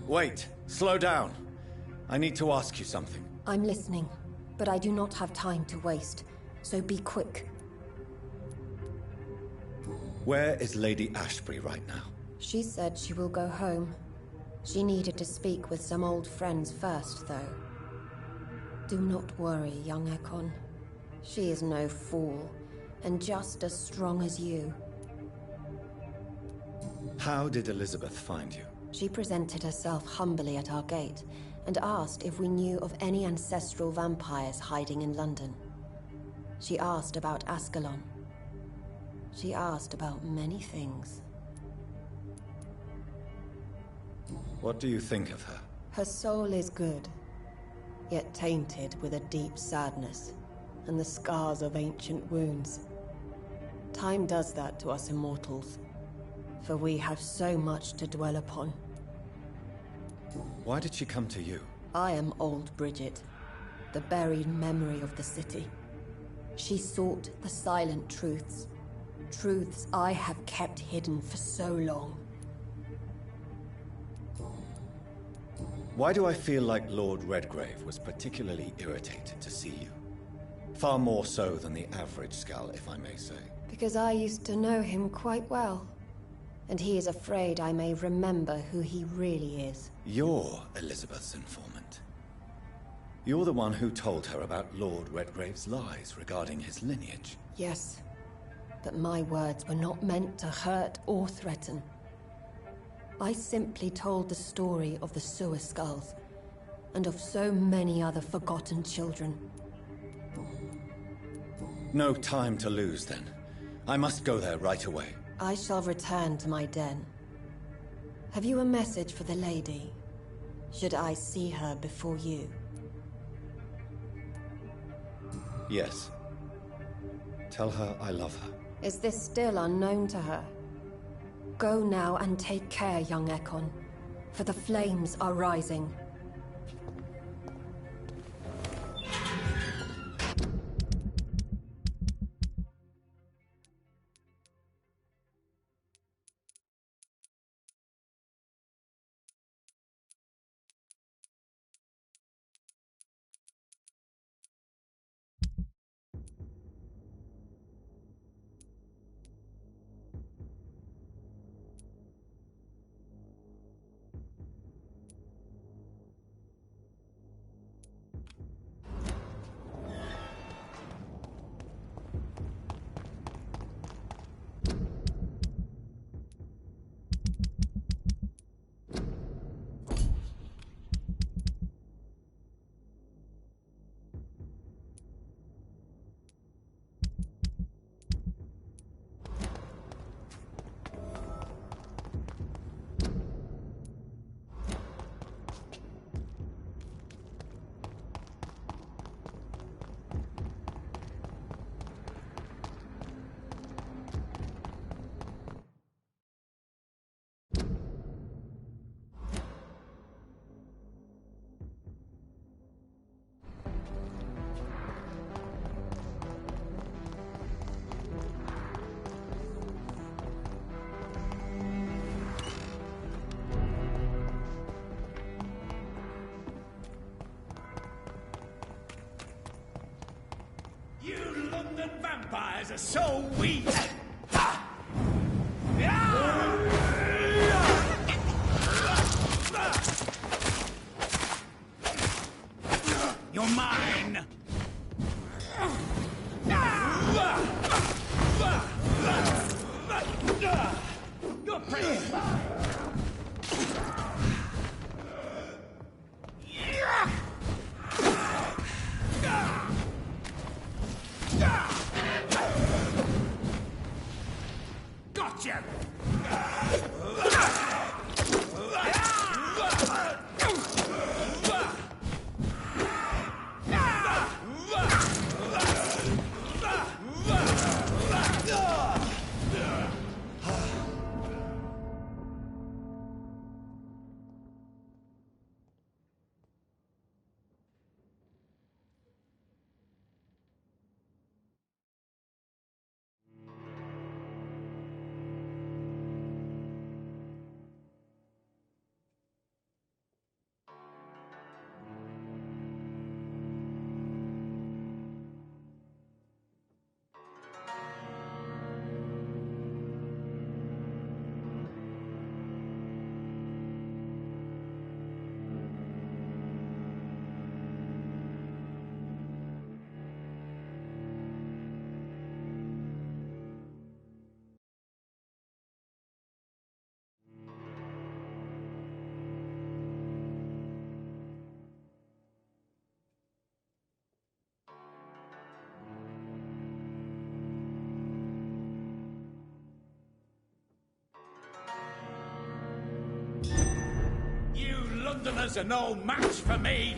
Wait, slow down. I need to ask you something. I'm listening, but I do not have time to waste, so be quick. Where is Lady Ashbury right now? She said she will go home. She needed to speak with some old friends first, though. Do not worry, young Ekon. She is no fool, and just as strong as you. How did Elizabeth find you? She presented herself humbly at our gate, and asked if we knew of any ancestral vampires hiding in London. She asked about Ascalon. She asked about many things. What do you think of her? Her soul is good, yet tainted with a deep sadness, and the scars of ancient wounds. Time does that to us immortals, for we have so much to dwell upon. Why did she come to you? I am old Bridget, the buried memory of the city. She sought the silent truths, truths I have kept hidden for so long. Why do I feel like Lord Redgrave was particularly irritated to see you? Far more so than the average Skull, if I may say. Because I used to know him quite well, and he is afraid I may remember who he really is. You're Elizabeth's informant. You're the one who told her about Lord Redgrave's lies regarding his lineage. Yes, but my words were not meant to hurt or threaten. I simply told the story of the sewer skulls, and of so many other forgotten children. No time to lose, then. I must go there right away. I shall return to my den. Have you a message for the lady? Should I see her before you? Yes. Tell her I love her. Is this still unknown to her? Go now and take care, young Ekon, for the flames are rising. Vampires are so weak! You're mine! You're pretty mine! Others are no match for me.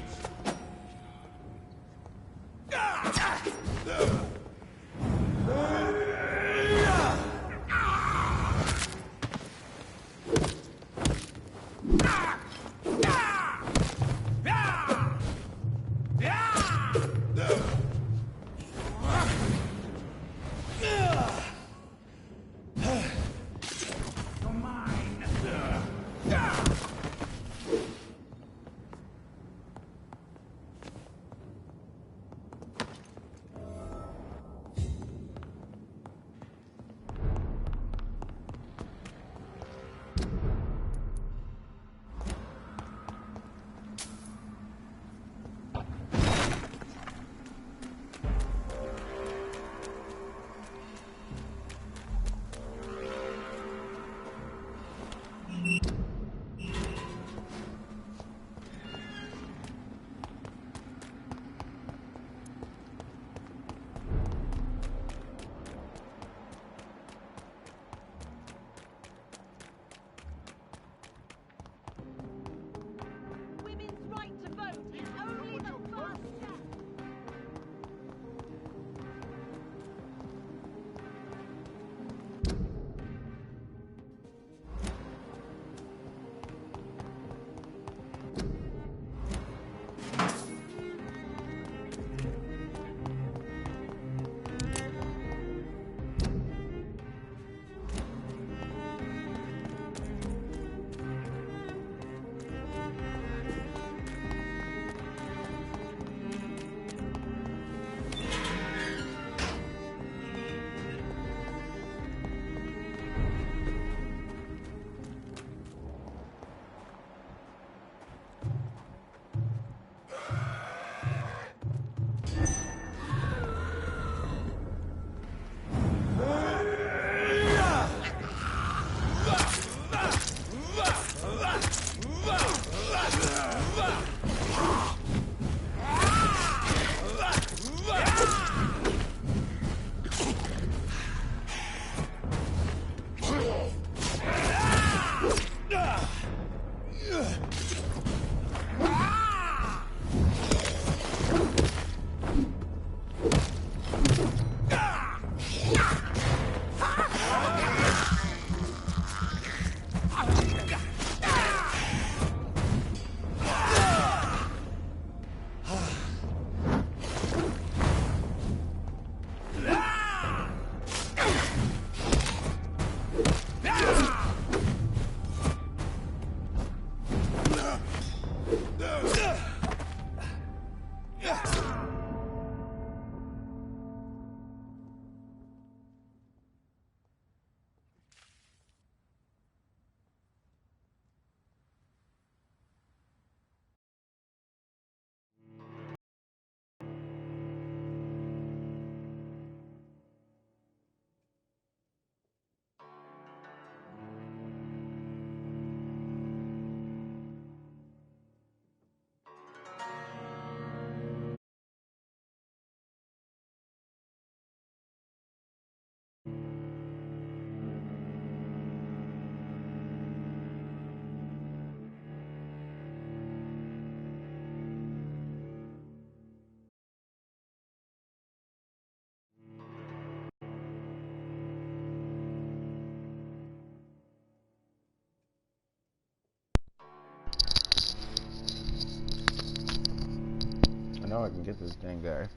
I know I can get this dang guy.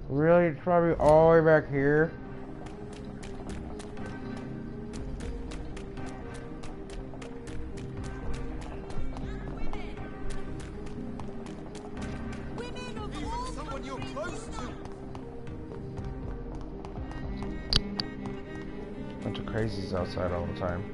Really? It's probably all the way back here? Bunch of crazies outside all the time.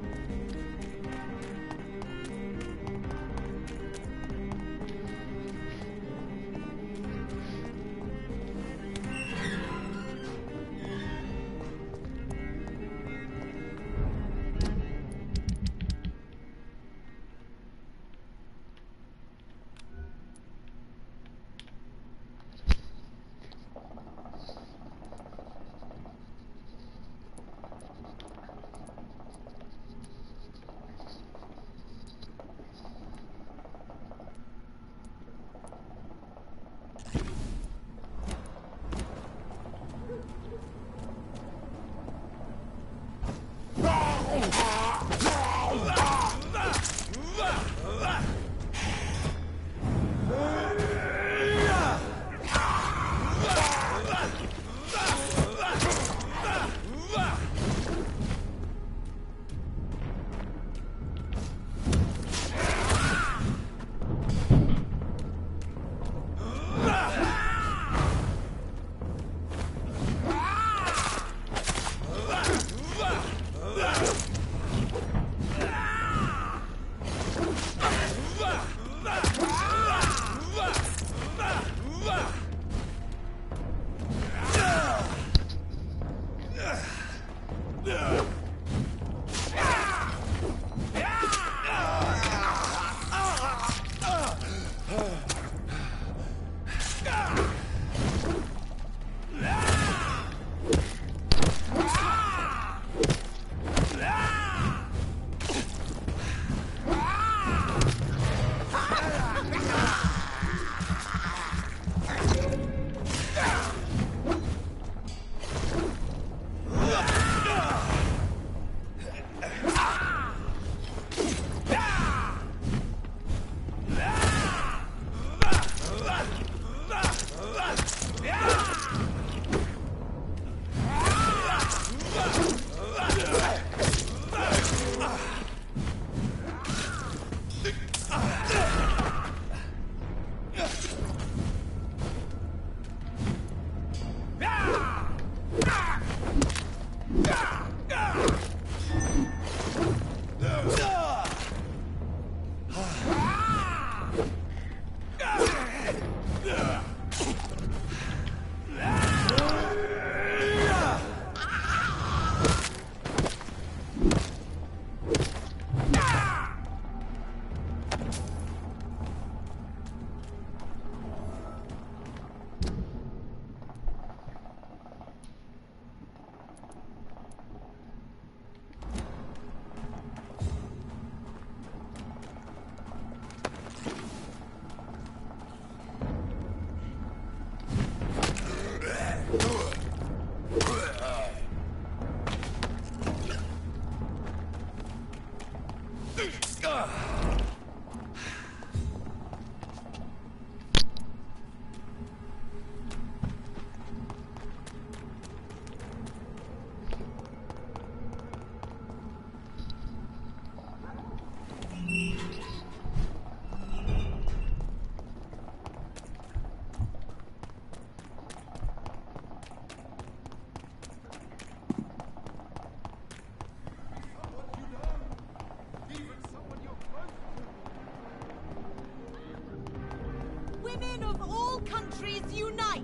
Women of all countries unite!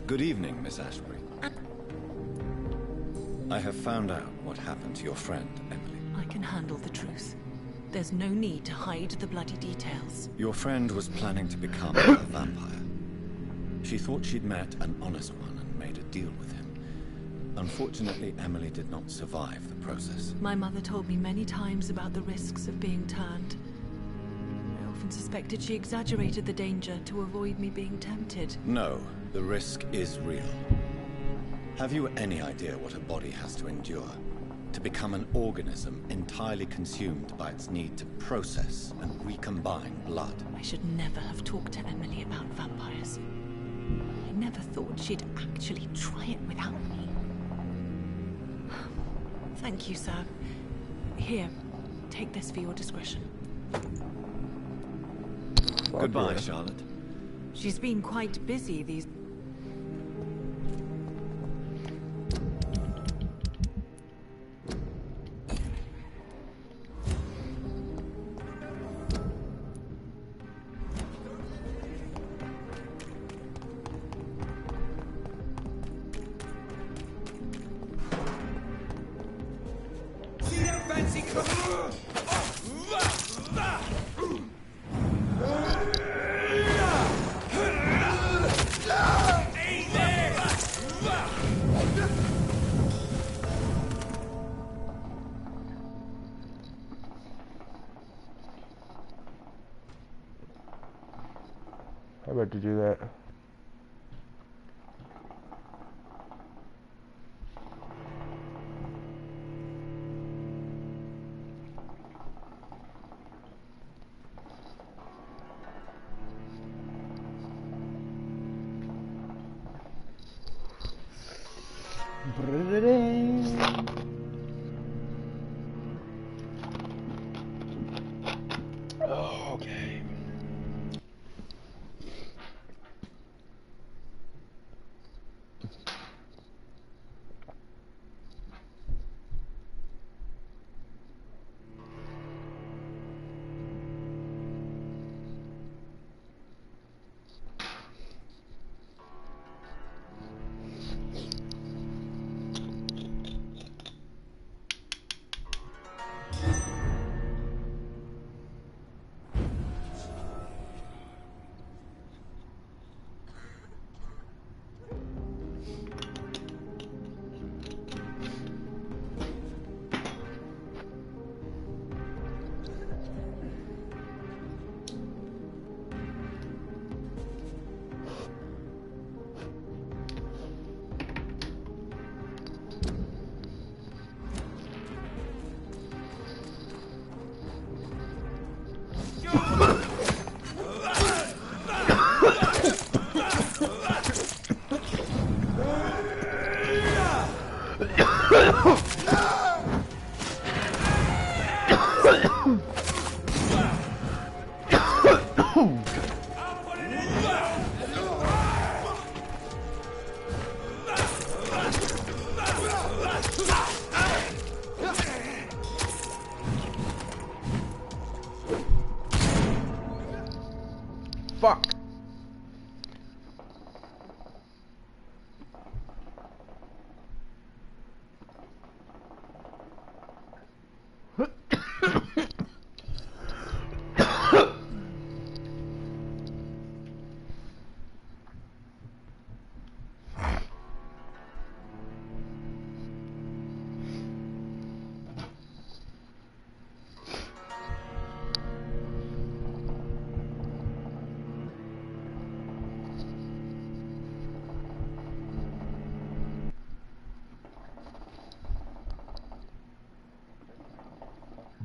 Good evening, Miss Ashbury. I have found out what happened to your friend, Emily. I can handle the truth. There's no need to hide the bloody details. Your friend was planning to become a vampire. She thought she'd met an honest one and made a deal with him. Unfortunately, Emily did not survive the process. My mother told me many times about the risks of being turned. I often suspected she exaggerated the danger to avoid me being tempted. No, the risk is real. Have you any idea what a body has to endure? To become an organism entirely consumed by its need to process and recombine blood. I should never have talked to Emily about vampires. I never thought she'd actually try it without me. Thank you, sir. Here, take this for your discretion. Goodbye, Charlotte. She's been quite busy these... I about to do that. Oh, okay.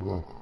Nope.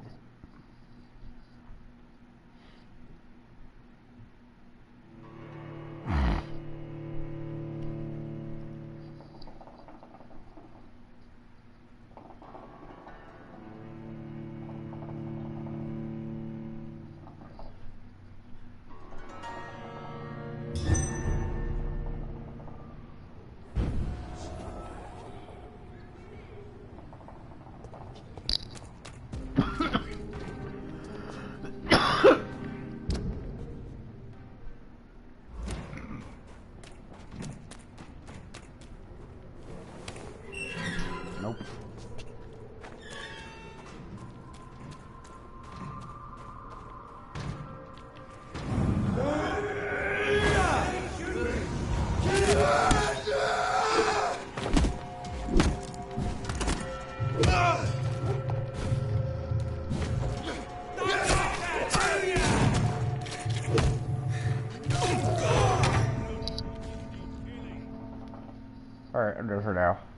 Alright, I'm done for now.